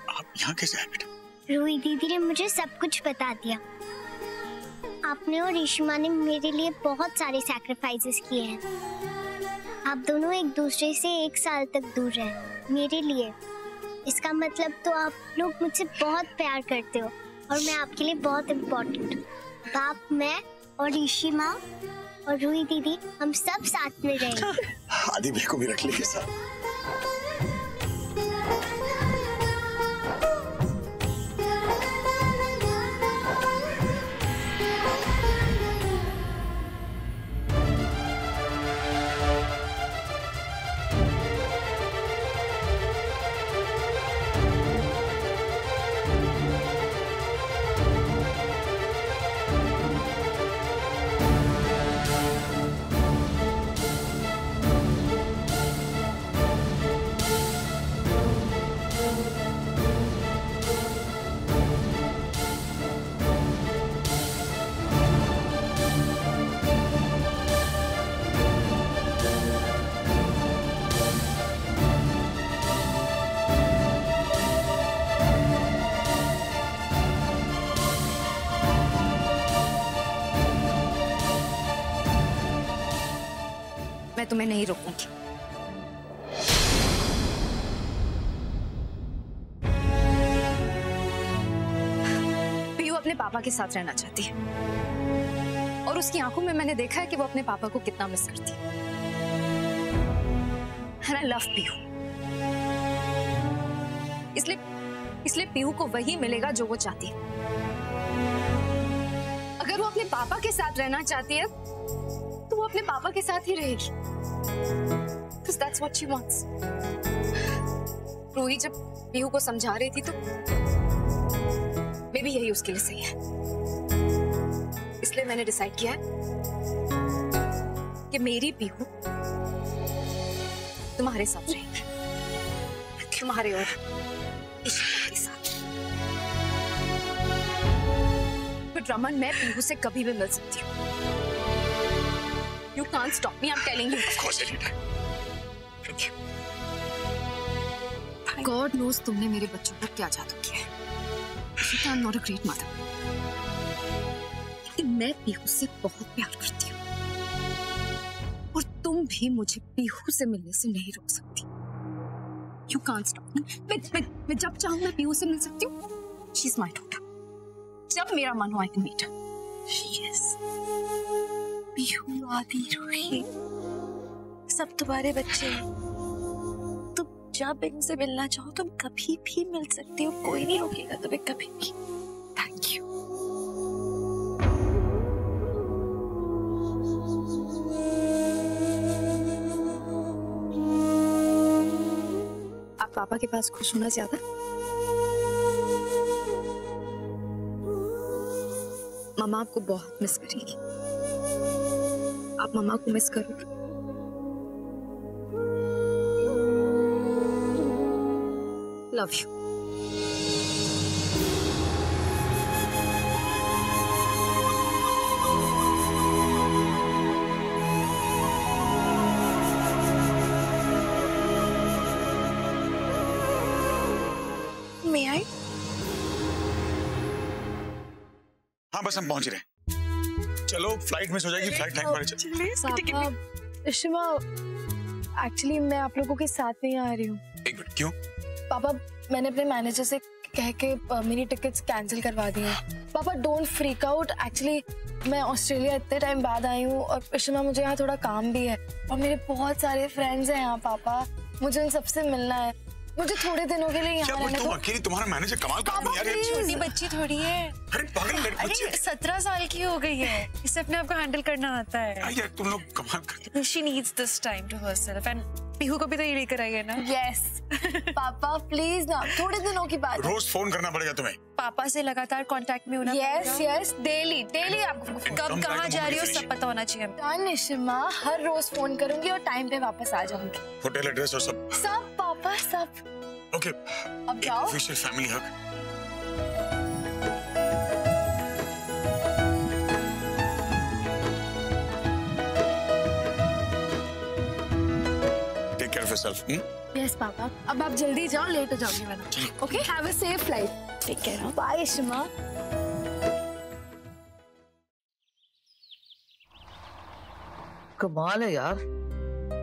आप यहाँ कैसे आए बेटा? रूही दीदी ने मुझे सब कुछ बता दिया। आपने और इशिमा ने मेरे लिए बहुत सारे सैक्रिफाइसेस किए हैं। आप दोनों एक दूसरे से 1 साल तक दूर रहे मेरे लिए। इसका मतलब तो आप लोग मुझसे बहुत प्यार करते हो और मैं आपके लिए बहुत इम्पोर्टेंट हूँ। आप, मैं और इशिमा और रूही दीदी हम सब साथ में रहेंगे। आदि भाई को भी रख लीजिए साथ। तुम्हें नहीं रोकूंगी। पीयू अपने पापा के साथ रहना चाहती है और उसकी आंखों में मैंने देखा है कि वो अपने पापा को कितना मिस करती है। And I love Piyu. इसलिए पीयू को वही मिलेगा जो वो चाहती है। अगर वो अपने पापा के साथ रहना चाहती है तो वो अपने पापा के साथ ही रहेगी। Because that's what she wants। Ruhi जब पीयू को समझा रही थी तो मे बी यही उसके लिए सही है। इसलिए मैंने डिसाइड किया है कि मेरी पीयू तुम्हारे साथ रहेगी, तुम्हारे और इशिता के साथ। बट रमन, मैं पीयू से कभी भी मिल सकती हूँ। You can't stop me, I'm telling you. Of course, Elita. God knows तुमने मेरे बच्चों पर क्या जादू किया है। I'm not a great mother. लेकिन मैं पीहू से बहुत प्यार करती हूँ और तुम भी मुझे पीहू से मिलने से नहीं रोक सकती। You can't stop me. मैं जब चाहूँ मैं पीहू से मिल सकती हूँ। She's my daughter. जब मेरा मन हो I can meet her. Yes. Pihu, आदि, रूही, सब तुम्हारे बच्चे हैं। तुम जब इनसे मिलना चाहो तुम कभी भी मिल सकती हो, कोई नहीं रोकेगा तुम्हें कभी भी। Thank you. आप पापा के पास खुश होना ज्यादा, मम्मा आपको बहुत मिस करेगी। आप मम्मा को मिस करो। Love you. May I? हाँ बस हम पहुंच रहे हैं। चलो फ्लाइट मिस हो जाएगी, फ्लाइट टाइम पर चलो। इशिमा, एक्चुअली मैं आप लोगों के साथ नहीं आ रही हूँ। एक मिनट, क्यों? पापा, मैंने अपने मैनेजर से कह के मेरी टिकट्स कैंसिल करवा दी हैं। पापा डोंट फ्रीक आउट। एक्चुअली मैं ऑस्ट्रेलिया इतने टाइम बाद आई हूँ और इशिमा मुझे यहाँ थोड़ा काम भी है और मेरे बहुत सारे फ्रेंड्स हैं यहाँ। पापा मुझे उन सबसे मिलना है। मुझे थोड़े दिनों के लिए यहाँ रहने दो। अकेली तुम्हारा मैनेजर कमाल का आदमी यार। छोटी बच्ची थोड़ी है। अरे पागल लड़की बच्ची है। 17 साल की हो गई है, इसे अपने आप को हैंडल करना आता है। यार तुम लोग कमाल करते। She needs this time to herself and Pihu को भी तो ये लेकर आई है ना। Yes. पापा प्लीज ना, थोड़े दिनों की बात। रोज फोन करना पड़ेगा तुम्हें। पापा से लगातार कांटेक्ट में होना। यस डेली आपको कब कहाँ जा रही हो सब पता होना चाहिए। डन इशिमा, हर रोज फोन करूंगी और टाइम पे वापस आ जाऊंगी। होटल एड्रेस और सब पापा सब। ओके, अब जाओ। Official family hug. Take care of yourself. Yes पापा, अब आप जल्दी जाओ, लेट हो जाओगी वरना। Okay, have a safe flight. Take care. Bye Ishima. कमाल है यार,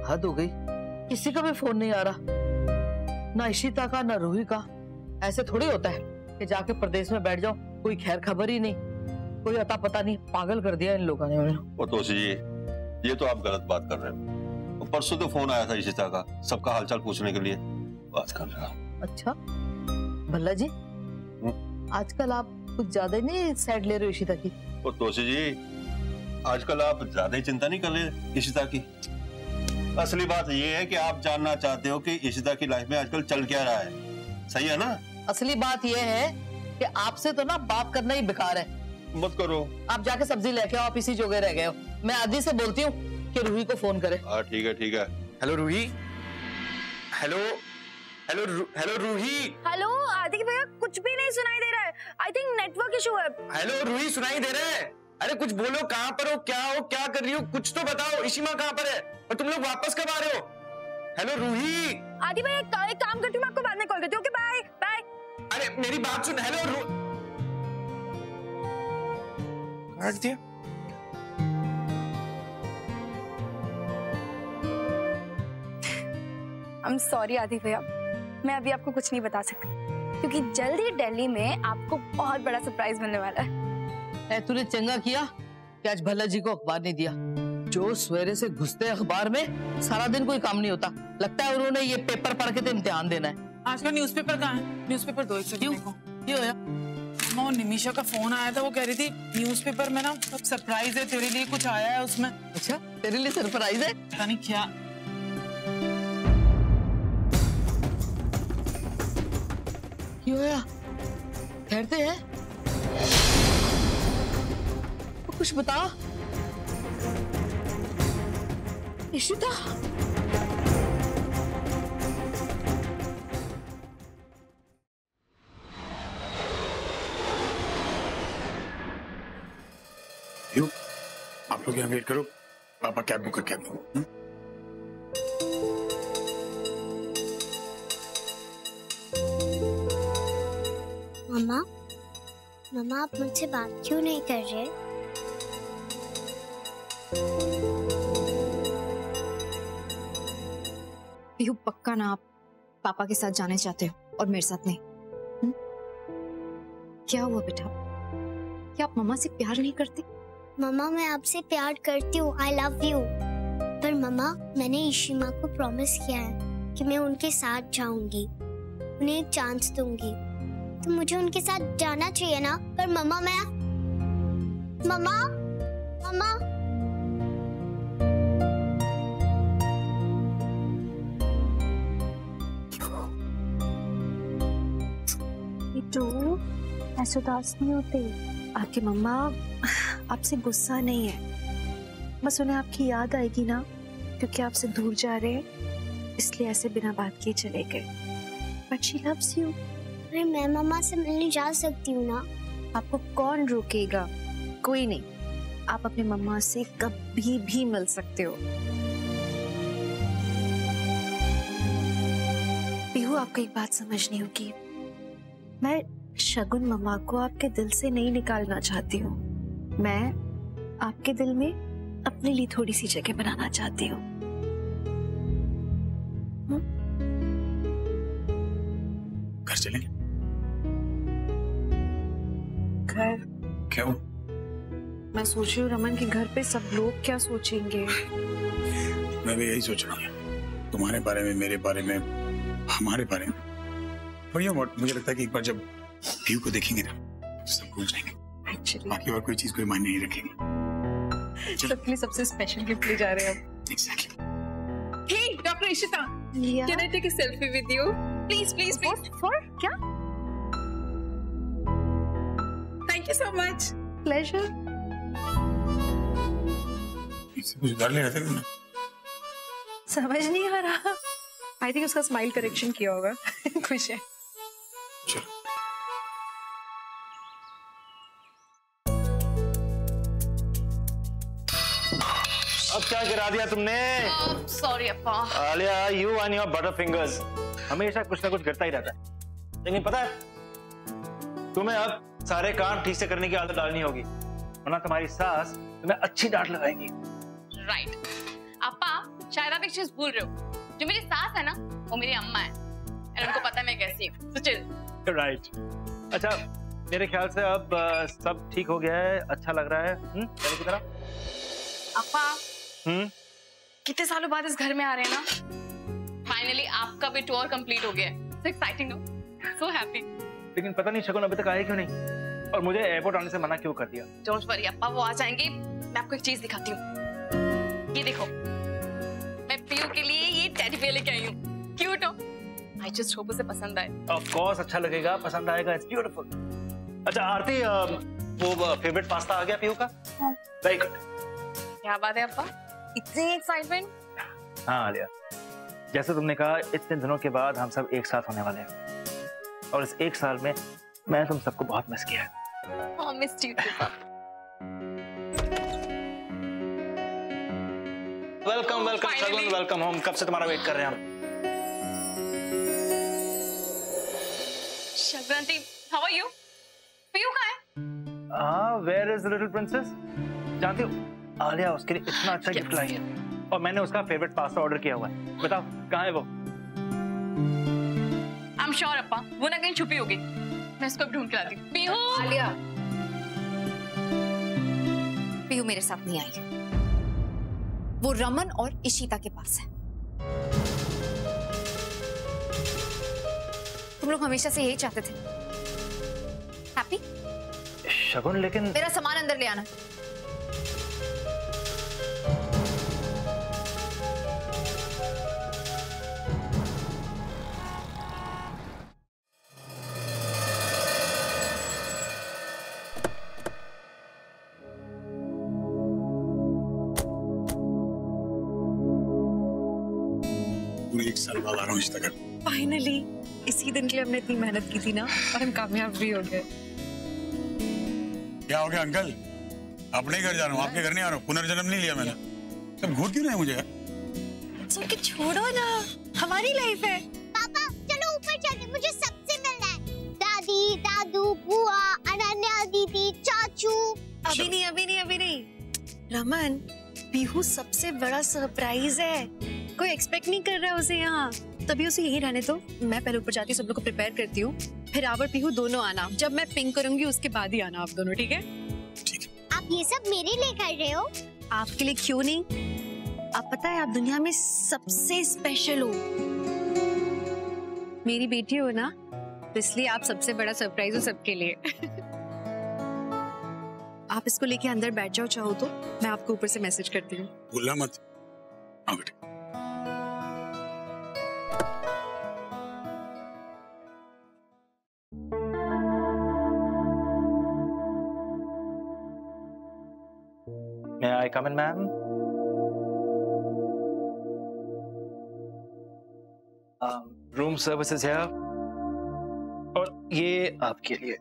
हद हो गई। किसी का भी फोन नहीं आ रहा, ना इशिता का ना रूही का। ऐसे थोड़ी होता है कि जाके प्रदेश में बैठ जाओ, कोई खैर खबर ही नहीं, कोई अता पता नहीं। पागल कर दिया इन लोगों ने। ओ तोशी जी, ये तो आप गलत बात कर रहे हो। परसों तो फोन आया था इशिता का, सबका हालचाल पूछने के लिए बात कर रहा हूँ। अच्छा भल्ला जी, आजकल आप कुछ ज्यादा ही नहीं साइड ले रहे हो इशिता की। ओ तोशी जी, आजकल आप ज्यादा ही चिंता नहीं कर रहे इशिता की। असली बात ये है कि आप जानना चाहते हो कि इशिता की लाइफ में आजकल चल क्या रहा है। सही है ना? असली बात ये है कि आपसे तो ना बात करना ही बेकार है। मत करो, आप जाके सब्जी लेके आओ, आप इसी जोगे रह गए हो। मैं आदि से बोलती हूँ कि रूही को फोन करे। हाँ ठीक है ठीक है। Hello Roohi. Hello hello hello Roohi. Hello Adi भैया, कुछ भी नहीं सुनाई दे रहा है। आई थिंक नेटवर्क इशू है। हेलो रूही, सुनाई दे रहा है? अरे कुछ बोलो, कहाँ पर हो, क्या कर रही हो, कुछ तो बताओ। इशिमा कहाँ पर है और तुम लोग वापस कब आ रहे हो? हेलो रूही। आदि भैया एक काम करती हूँ, मैं आपको बाद में कॉल करती हूँ। Okay bye bye. अरे मेरी बात सुन। हेलो काट दिया। I'm sorry आदि भैया, मैं अभी आपको कुछ नहीं बता सकती क्योंकि जल्द ही दिल्ली में आपको बहुत बड़ा सरप्राइज मिलने वाला है। तूने चंगा किया कि आज भल्ला जी को अखबार नहीं दिया। जो सवेरे से घुसते अखबार में सारा दिन कोई काम नहीं होता। लगता है उन्होंने ये पेपर पढ़ के तो इम्तिहान देना है। आज का न्यूज़पेपर कहाँ है? न्यूज़पेपर दो एक सेकंड को। ये होया वो निमिषा का फोन आया था, वो कह रही थी न्यूज़पेपर में ना सब सरप्राइज है तेरे लिए, कुछ आया है उसमें। अच्छा तेरे लिए सरप्राइज है? पता नहीं क्या। क्यों होया? ठहरते हैं? कुछ बता। इशिता आप लोग यहाँ वेट करो, पापा कैब बुक करके आते हैं। मम्मा, मम्मा आप मुझसे बात क्यों नहीं कर रहे? पीहू पक्का ना आप पापा के साथ जाने चाहते हो और मेरे साथ नहीं? क्या हुआ बेटा? क्या आप मम्मा से प्यार नहीं करते? मम्मा मैं आपसे प्यार करती हूँ, आई लव यू। पर मम्मा मैंने इशिमा को प्रॉमिस किया है कि मैं उनके साथ जाऊंगी, उन्हें एक चांस दूंगी, तो मुझे उनके साथ जाना चाहिए ना। पर मम्मा मम्मा तो ऐसे उदास नहीं होते। आपकी मम्मा आपसे गुस्सा नहीं है, बस उन्हें आपकी याद आएगी ना, क्योंकि आपसे दूर जा रहे हैं इसलिए ऐसे बिना बात किए चले गए। But she loves you. अरे मैं मम्मा से मिलने जा सकती हूँ ना। आपको कौन रोकेगा? कोई नहीं, आप अपने मम्मा से कभी भी मिल सकते हो। पीहू आपको एक बात समझनी होगी, मैं शगुन मम्मा को आपके दिल से नहीं निकालना चाहती हूँ। मैं आपके दिल में अपने लिए थोड़ी सी जगह बनाना चाहती हूँ। घर चलें? घर? क्यों? मैं सोच रही हूँ रमन के घर पे सब लोग क्या सोचेंगे। मैं भी यही सोच रहा हूँ, तुम्हारे बारे में, मेरे बारे में, हमारे बारे में। बढ़िया, मुझे लगता है कि एक बार जब पीहू को देखेंगे ना तो सब भूल जाएंगे, बाकी और कोई चीज कोई मायने नहीं रखेगी। सबके लिए सबसे स्पेशल गिफ्ट ले जा रहे हैं हम। Exactly. Hey, Dr. Ishita, can I take a selfie with you? Please, please, please. For क्या? Thank you so much. Pleasure. इससे कुछ डर ले रहे थे तुमने? समझ नहीं आ रहा। आई थिंक उसका स्माइल करेक्शन किया होगा। खुश है। चलो। अब क्या गिरा दिया तुमने? Sorry Appa. Alia, you and your butter fingers. हमेशा कुछ ना कुछ गिरता ही रहता है। लेकिन पता है, तुम्हें अब सारे काम ठीक से करने की आदत डालनी होगी, वरना तुम्हारी सास तुम्हें अच्छी डांट लगाएगी। राइट। अप्पा, शायद आप एक चीज भूल रहे हो। जो मेरी सास है ना, वो मेरी अम्मा है। और उनको पता है मैं कैसी हूँ। तो चिल। राइट। अच्छा, मेरे ख्याल से अब सब ठीक हो गया है, अच्छा लग रहा है। पहले की तरह। अप्पा, कितने सालों बाद इस घर में आ रहे हैं ना, फाइनली आपका भी टूर कंप्लीट हो गया है। So exciting, no? So happy. लेकिन पता नहीं शगुन अभी तक आए क्यों नहीं, और मुझे एयरपोर्ट आने से मना क्यों कर दिया? डोंट वरी अप्पा, वो आ जाएंगे। मैं आपको एक चीज दिखाती हूँ। ये देखो, मैं पीयू के लिए ये टेडी बेयर लेके आई हूँ। क्यूट हो? आई जस्ट होप उसे पसंद आए। ऑफ कोर्स अच्छा लगेगा, पसंद आएगा। It's beautiful. अच्छा आरती, वो फेवरेट पास्ता आ गया पीयू का? Very good. क्या बात है अप्पा, इतनी एक्साइटमेंट? हाँ आलिया, जैसे तुमने कहा, इतने दिनों के बाद हम सब एक साथ होने वाले हैं, और इस एक साल में मैं तुम सबको बहुत मिस किया है। Oh, missed you too, Papa. Welcome welcome Shagun, welcome home. कब से तुम्हारा वेट कर रहे हैं हम। Shagun aunty, how are you? Piu कहाँ है? हाँ, where is the little princess? जानती हो, आलिया उसके लिए इतना अच्छा गिफ्ट लाई है, और मैंने उसका फेवरेट पास्ता ऑर्डर किया हुआ है। बताओ कहाँ है वो? आई एम श्योर अप्पा वो ना कहीं छुपी होगी। मैं इसको अब ढूंढ के लाती हूँ। पीहू आलिया, पीहू मेरे साथ नहीं आई। वो रमन और इशिता के पास है। तुम लोग हमेशा से यही चाहते थे। हैप्पी? शगुन लेकिन मेरा सामान अंदर ले आना। पूरे 1 साल बाद आ रहा हूँ इस तक। फाइनली इसी दिन के लिए हमने इतनी मेहनत की थी ना, और हम कामयाब भी हो गए। क्या हो गया अंकल? अपने घर जा रहा हूँ, आपके घर नहीं आ रहा हूँ। पुनर्जन्म नहीं लिया मैंने। सब घूर क्यों रहे हैं मुझे यार? सबके छोड़ो ना, हमारी लाइफ है। पापा चलो ऊपर चलते, मुझे सबसे मिलना है। दादी, दादू, बुआ, अनन्या दीदी, चाचू। अभी नहीं। रमन, पीहू सबसे बड़ा सरप्राइज है। कोई एक्सपेक्ट नहीं कर रहा है उसे यहाँ। तभी उसे यही रहने दो। मैं पहले ऊपर जाती हूँ, सब लोग को प्रिपेयर करती हूँ, फिर आप और पीहू दोनों आना। जब मैं पिंक करूंगी उसके बाद ही आना आप दोनों, ठीक है? आप ये सब मेरे लिए कर रहे हो? आपके लिए क्यों नहीं? आप पता है आप दुनिया में सबसे स्पेशल हो। मेरी बेटी हो ना, इसलिए आप सबसे बड़ा सरप्राइज हो सबके लिए। आप इसको लेके अंदर बैठ जाओ, चाहो तो मैं आपको ऊपर से मैसेज करती हूँ। भूलना मत। हाँ बेटे। May I come in, ma'am? Room services here. और ये आपके लिए।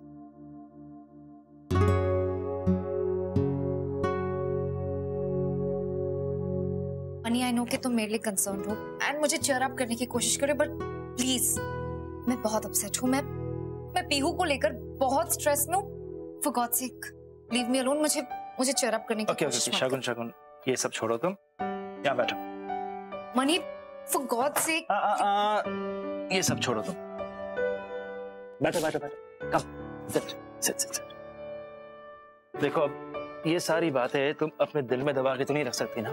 मनी, आई नो कि तुम मेरे लिए कंसर्न हो एंड मुझे चेयर अप करने की कोशिश करो, बट प्लीज, मैं बहुत अपसेट हूँ। मैं पीहू को लेकर बहुत स्ट्रेस में हूँ। For God sake leave me alone. मुझे चेयर अप करने की कोशिश मत करो। शगुन, ये सब छोड़ो, तुम यहाँ बैठो। Money, for God sake. ये सब छोड़ो तुम। बैठो। कम, सिट। देखो, अब ये सारी बातें तुम अपने दिल में दबा के तो नहीं रख सकती ना।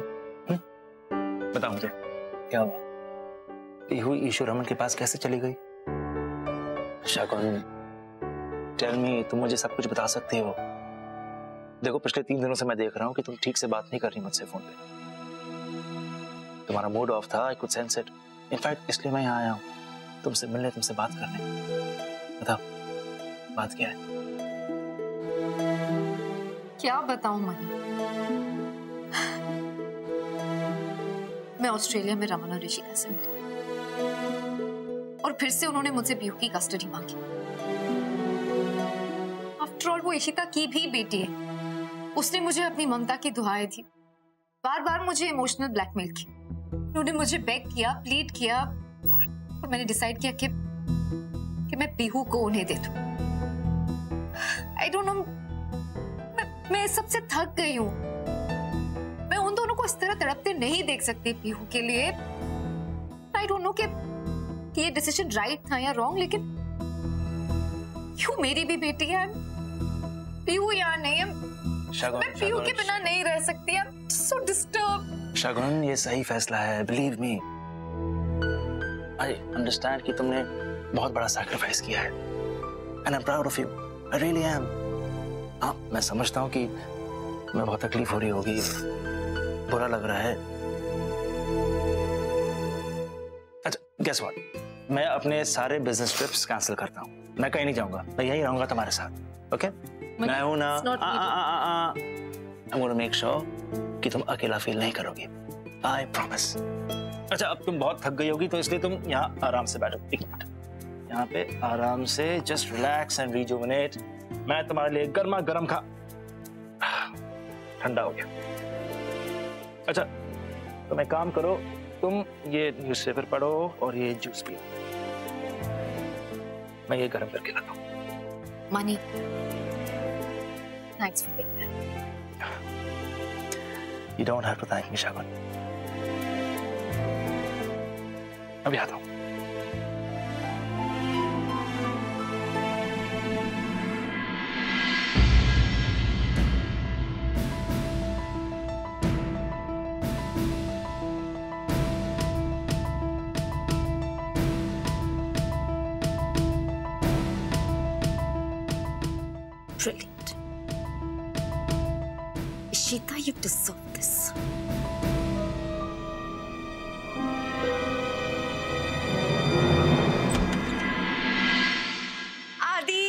बताओ मुझे क्या हुआ? पीहू ईशु रमन के पास कैसे चली गई? शगुन, टेल मी, तुम मुझे सब कुछ बता सकती हो। देखो, पिछले 3 दिनों से मैं देख रहा हूँ कि तुम ठीक से बात नहीं कर रही मुझसे फोन पे। तुम्हारा मूड ऑफ था, I could sense it. In fact इसलिए मैं यहाँ आया हूँ, तुमसे मिलने, तुमसे बात करने। बताओ, बात क्या है? क्या बताऊं मनी? मैं ऑस्ट्रेलिया में रमन और ऋषिका से मिली और फिर से उन्होंने मुझसे पीहू की कस्टडी मांगी। आफ्टर ऑल वो इशिता की भी बेटी है। उसने मुझे अपनी ममता की दुआएं दी, बार बार मुझे इमोशनल ब्लैकमेल की। उन्होंने मुझे बेग किया, प्लीड किया, और मैंने डिसाइड किया कि मैं पीहू को उन्हें दे दूं। आई डोंट नो, मैं सबसे थक गई हूँ। मैं उन दोनों को इस तरह तड़पते नहीं देख सकती पीहू के लिए। आई डोंट नो कि ये डिसीजन राइट था या रॉन्ग, लेकिन क्यों मेरी भी बेटी है, पीहू यहाँ नहीं है। मैं पीहू के बिना नहीं रह सकती। I'm so disturbed। शगुन, ये सही फैसला है, बिलीव मी। आई अंडरस्टैंड कि तुमने बहुत बड़ा सैक्रिफाइस किया है, and I am proud of you. I really am. हाँ, मैं समझता हूँ कि तुम्हें बहुत तकलीफ हो रही होगी, बुरा लग रहा है। अच्छा, गेस व्हाट, मैं अपने सारे बिजनेस ट्रिप्स कैंसिल करता हूँ। मैं कहीं नहीं जाऊंगा, मैं यहीं रहूंगा तुम्हारे साथ। ओके? मैं हूं ना। I'm gonna make sure कि तुम अकेला फील नहीं करोगे। I promise। अच्छा, अब तुम बहुत थक गई होगी, तो इसलिए तुम यहाँ आराम से बैठो। 1 मिनट, यहाँ पे आराम से जस्ट रिलैक्स एंड रिजुविनेट। मैं तुम्हारे लिए गर्मा गर्म ठंडा हो गया। अच्छा, तुम एक काम करो, तुम ये न्यूज़पेपर पढ़ो और ये जूस पियो। मैं ये गर्म करके लाता हूँ। Money, thanks for being there. You don't have to thank me, Shagun। अभी आता हूँ। Brilliant. Ishita, you deserve this. आदि,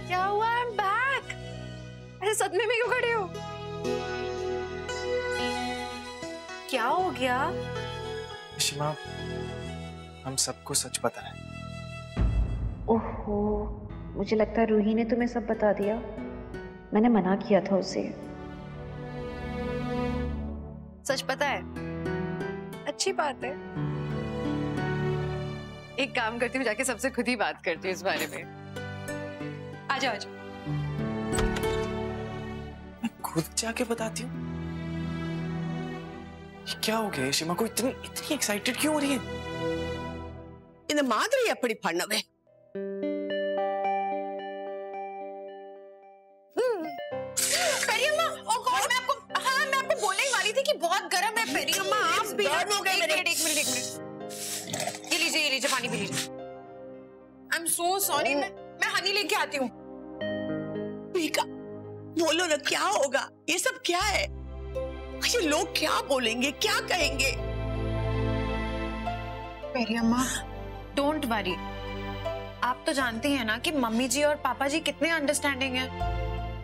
क्या हुआ? I'm back. ऐसे सदमे में क्यों खड़े हो? क्या हो गया? शिमा, हम सबको सच बताएं। ओहो, मुझे लगता है रूही ने तुम्हें सब बता दिया। मैंने मना किया था उसे। सच पता है? अच्छी बात है। एक काम करती हूँ, जाके सबसे खुद ही बात करती हूँ इस बारे में। आजा आजा। मैं खुद जाके बताती हूँ। क्या हो गया शिमा को इतनी एक्साइटेड क्यों हो रही है? இந்த மாதிரி எப்படி பண்ணுவே? पेरियम्मा, ओ गॉड, मैं आपको बोलने ही वाली थी कि बहुत गर्म है पेरियम्मा। आप भी एक मिनट। ये लीजिए पानी पी लीजिए। आई एम सो सॉरी, मैं हनी लेके आती हूँ। पीका, बोलो ना क्या होगा? ये सब क्या है? ये लोग क्या बोलेंगे, क्या कहेंगे? पेरियम्मा, डोंट वरी। आप तो जानती हैं ना कि मम्मी जी और पापा जी कितने अंडरस्टैंडिंग हैं।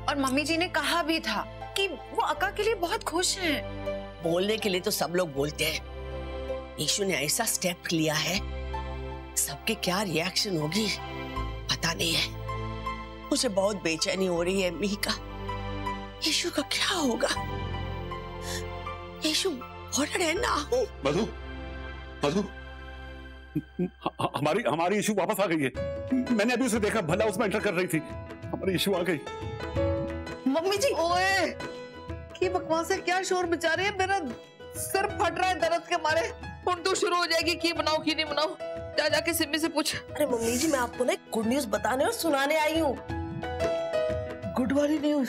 और मम्मी जी ने कहा भी था कि वो अक्का के लिए बहुत खुश हैं। बोलने के लिए तो सब लोग बोलते हैं। यीशु ने ऐसा स्टेप लिया है, सबके क्या रिएक्शन होगी पता नहीं है। मुझे बहुत बेचैनी हो रही है मीका। यीशु का क्या होगा? यीशु बॉर्डर है ना। मधु, हमारी यीशु वापस आ गई है। मैंने अभी उसे देखा, भला उसमें एंटर कर रही थी। हमारी यीशु आ गई। मम्मी जी, ओए, की बकवास है? क्या शोर मचा रहे हैं? मेरा सिर फट रहा है दर्द के मारे। उर्दू शुरू हो जाएगी, की बनाओ की नहीं बनाओ। जा जाके सिम्मी से पूछ। अरे मम्मी जी, मैं आपको ना गुड न्यूज बताने और सुनाने आई हूँ। गुड वाली न्यूज?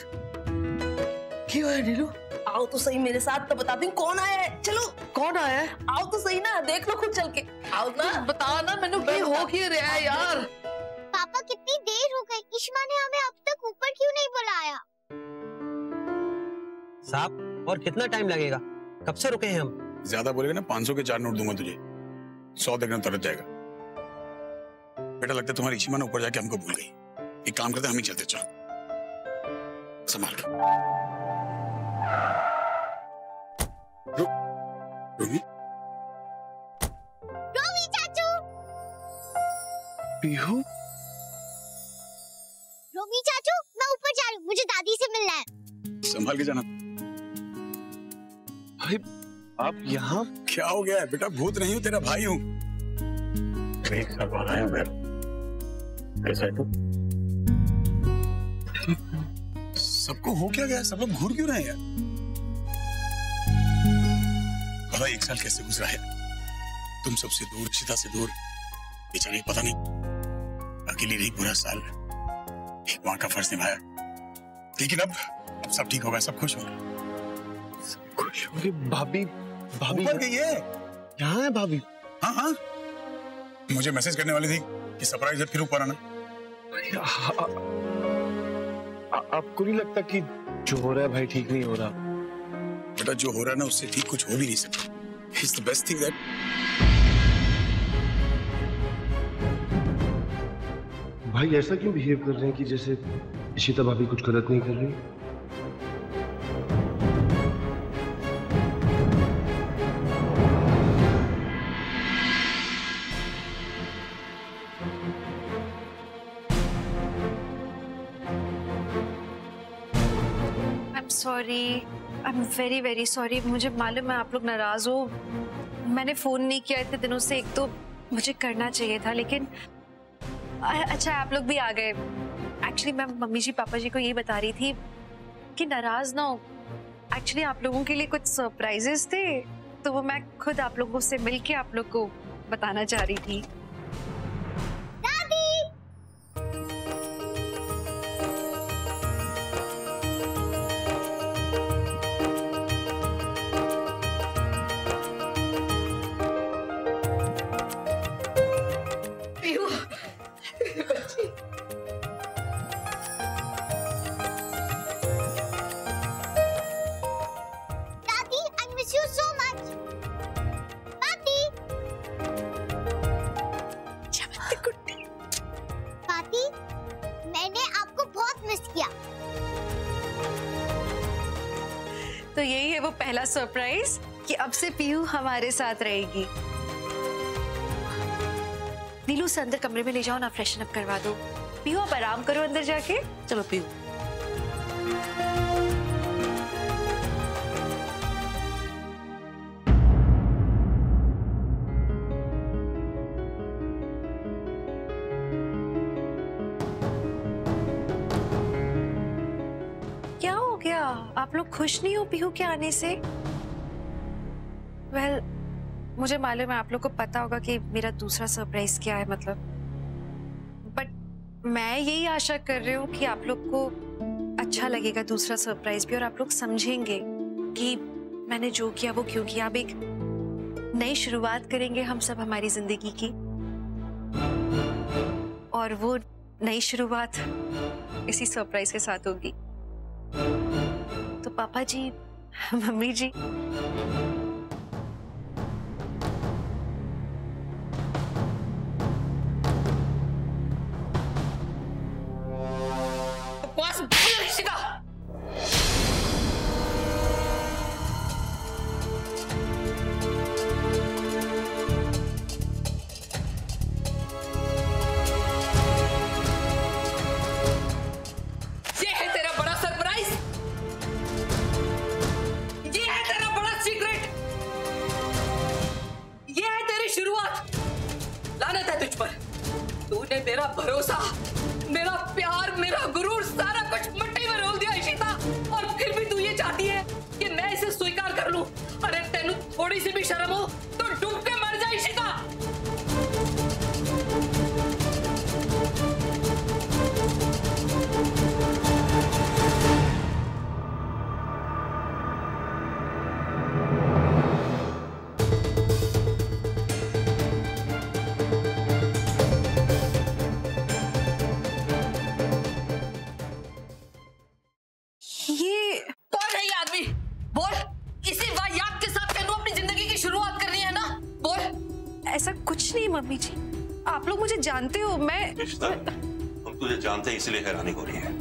क्यों है नीलू? आओ तो सही मेरे साथ, तो बताती हूँ कौन आया है। चलो। कौन आया है? आओ तो सही ना, देख लो खुद चल के। आओ ना, बता ना मैंने क्या हो क्यों रहा है यार? पापा, कितनी देर हो गई, इश्मा ने हमें अब तक ऊपर क्यों नहीं बुलाया? साहब, और कितना टाइम लगेगा? कब से रुके हैं हम? ज्यादा बोलेगा ना 500 के 4 नोट दूंगा तुझे। 100 देखना तरस जाएगा। बेटा, लगता है तुम्हारी इशिमा ने ऊपर जाके हमको भूल गई। एक काम करते, हम ही चलते। चल, संभाल के। रोमी चाचू, पीहू, रोमी चाचू, मैं ऊपर जा रही हूँ, मुझे दादी से मिलना है। संभाल के जाना। भाई, आप यहाँ? क्या हो गया है बेटा? भूत नहीं हूँ, तेरा भाई हूँ। सबको हो क्या गया? सब लोग घूर क्यों रहे हैं यार? पता 1 साल कैसे गुजरा है? तुम सबसे दूर, शिता से दूर, बेचारी पता नहीं अकेली रही पूरा साल। एक माँ का फर्ज निभाया, लेकिन अब सब ठीक हो गया, सब खुश हो गए। खुश होंगे? भाभी ऊपर गई है। यहाँ है भाभी? हाँ, मुझे मैसेज करने वाली थी कि सरप्राइज है, फिर ऊपर आना। आपको नहीं लगता कि जो हो रहा है भाई ठीक नहीं हो रहा? बेटा, जो हो रहा है ना उससे ठीक कुछ हो भी नहीं सकता। It's the best thing that भाई ऐसा क्यों बिहेव कर रहे हैं कि जैसे इशिता भाभी कुछ गलत नहीं कर रही? Sorry, I am very very sorry. मुझे मालूम है आप लोग नाराज हो। मैंने फोन नहीं किया इतने दिनों से, एक तो मुझे करना चाहिए था, लेकिन अच्छा आप लोग भी आ गए। एक्चुअली मैं मम्मी जी पापा जी को ये बता रही थी कि नाराज ना हो। एक्चुअली आप लोगों के लिए कुछ सरप्राइजेस थे, तो वो मैं खुद आप लोगों से मिलके आप लोग को बताना चाह रही थी। तो यही है वो पहला सरप्राइज कि अब से पीहू हमारे साथ रहेगी। नीलू से अंदर कमरे में ले जाओ ना, फ्रेशन अप करवा दो। पीहू आप आराम करो अंदर जाके। चलो पीहू। क्या हो गया? आप लोग खुश नहीं हो पीहू के आने से? वेल, मुझे मालूम है आप लोग को पता होगा कि मेरा दूसरा सरप्राइज क्या है, मतलब, बट मैं यही आशा कर रही हूँ कि आप लोग को अच्छा लगेगा दूसरा सरप्राइज भी, और आप लोग समझेंगे कि मैंने जो किया वो क्यों किया। अब एक नई शुरुआत करेंगे हम सब हमारी जिंदगी की, और वो नई शुरुआत इसी सरप्राइज के साथ होगी। तो पापा जी, मम्मी जी, मेरा भरोसा, मेरा प्यार, मेरा गुरूर सारा कुछ मिट्टी में रोल दिया इशिता, और फिर भी तू ये चाहती है कि मैं इसे स्वीकार कर लूं। अरे तेनू थोड़ी सी भी शर्म हो तो डूब के मर जा इशिता। ऐसा कुछ नहीं मम्मी जी, आप लोग मुझे जानते हो। मैं हम तुझे जानते हैं इसलिए हैरानी हो रही है।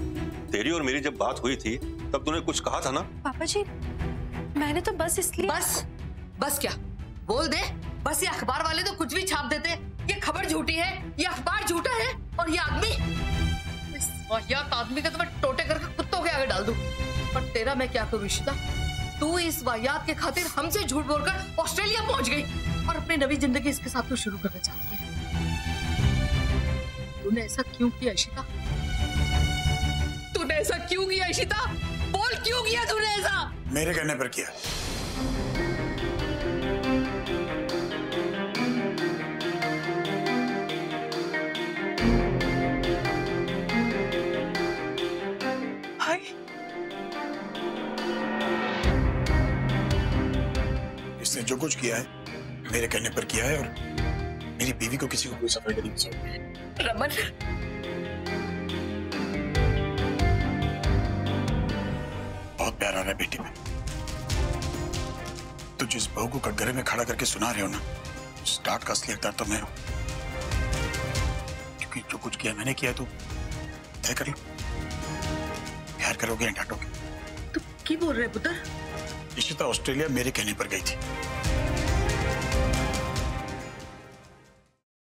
तेरी और मेरी जब बात हुई थी तब तूने कुछ कहा था ना? पापा जी, मैंने तो बस इसलिए। बस क्या बोल दे? बस ये अखबार वाले तो कुछ भी छाप देते, ये खबर झूठी है, ये अखबार झूठा है, और ये आदमी, इस वाहियात आदमी का तो मैं टोटे करके कुत्तों के आगे डाल दूं। पर तेरा मैं क्या करूं इशिता? तू इस वाहियात के खातिर हमसे झूठ बोलकर ऑस्ट्रेलिया पहुंच गई और अपनी नवी जिंदगी इसके साथ तो शुरू करना चाहती है। तूने ऐसा क्यों किया इशिता? तूने ऐसा क्यों किया इशिता? बोल क्यों किया तूने ऐसा? मेरे कहने पर किया। इसने जो कुछ किया है मेरे कहने पर किया है, और मेरी बीवी को किसी को कोई सफाई नहीं चाहिए। रमन, बहुत प्यार आ रहा है बेटी में। तो जिस बहू को कटघरे में खड़ा करके सुना रहे हो ना, स्टार्ट का असली हकदार तो मैं हूं, क्योंकि जो कुछ किया मैंने किया, तो तय कर लो, प्यार करोगे या डांटोगे। तू क्या बोल रहे पुत्र? इशिता ऑस्ट्रेलिया मेरे कहने पर गई थी।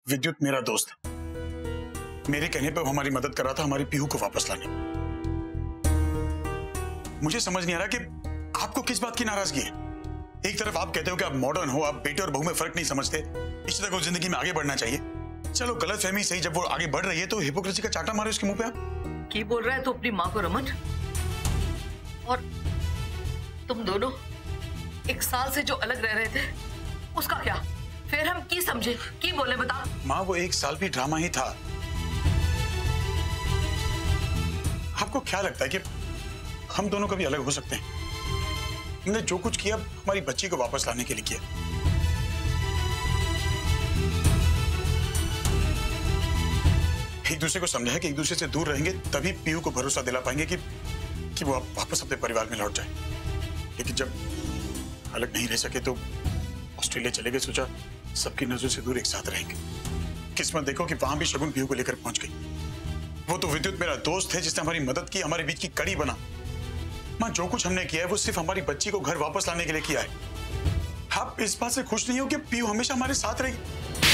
विद्युत मेरा दोस्त है, मेरे कहने पर हमारी मदद कर रहा था हमारी पीहू को वापस लाने। मुझे समझ नहीं आ रहा कि आपको किस बात की नाराजगी है। एक तरफ आप कहते हो कि आप मॉडर्न हो, आप बेटे और बहू में फर्क नहीं समझते, इशिता को जिंदगी में आगे बढ़ना चाहिए। चलो गलतफहमी सही, जब वो आगे बढ़ रही है तो हिपोक्रेसी का चाटा मारे उसके मुंह पे आप। क्या बोल रहा है तू अपनी माँ को रमन? और तुम दोनों 1 साल से जो अलग रह रहे थे उसका क्या? फिर हम की समझे, की बोले बता? माँ, वो 1 साल भी ड्रामा ही था। आपको क्या लगता है कि हम दोनों कभी अलग हो सकते हैं? हमने जो कुछ किया हमारी बच्ची को वापस लाने के लिए किया। एक दूसरे को समझाया कि एक दूसरे से दूर रहेंगे तभी पीहू को भरोसा दिला पाएंगे कि वो वापस अपने परिवार में लौट जाए। लेकिन जब अलग नहीं रह सके तो ऑस्ट्रेलिया चले गए। सोचा सबकी नजरों से दूर एक साथ रहेंगे। किस्मत देखो कि वहां भी शगुन पीहू को लेकर पहुंच गई। वो तो विद्युत मेरा दोस्त है जिसने हमारी मदद की, हमारे बीच की कड़ी बना। माँ जो कुछ हमने किया है वो सिर्फ हमारी बच्ची को घर वापस लाने के लिए किया है। आप इस बात से खुश नहीं हो कि पीयू हमेशा हमारे साथ रहेगी?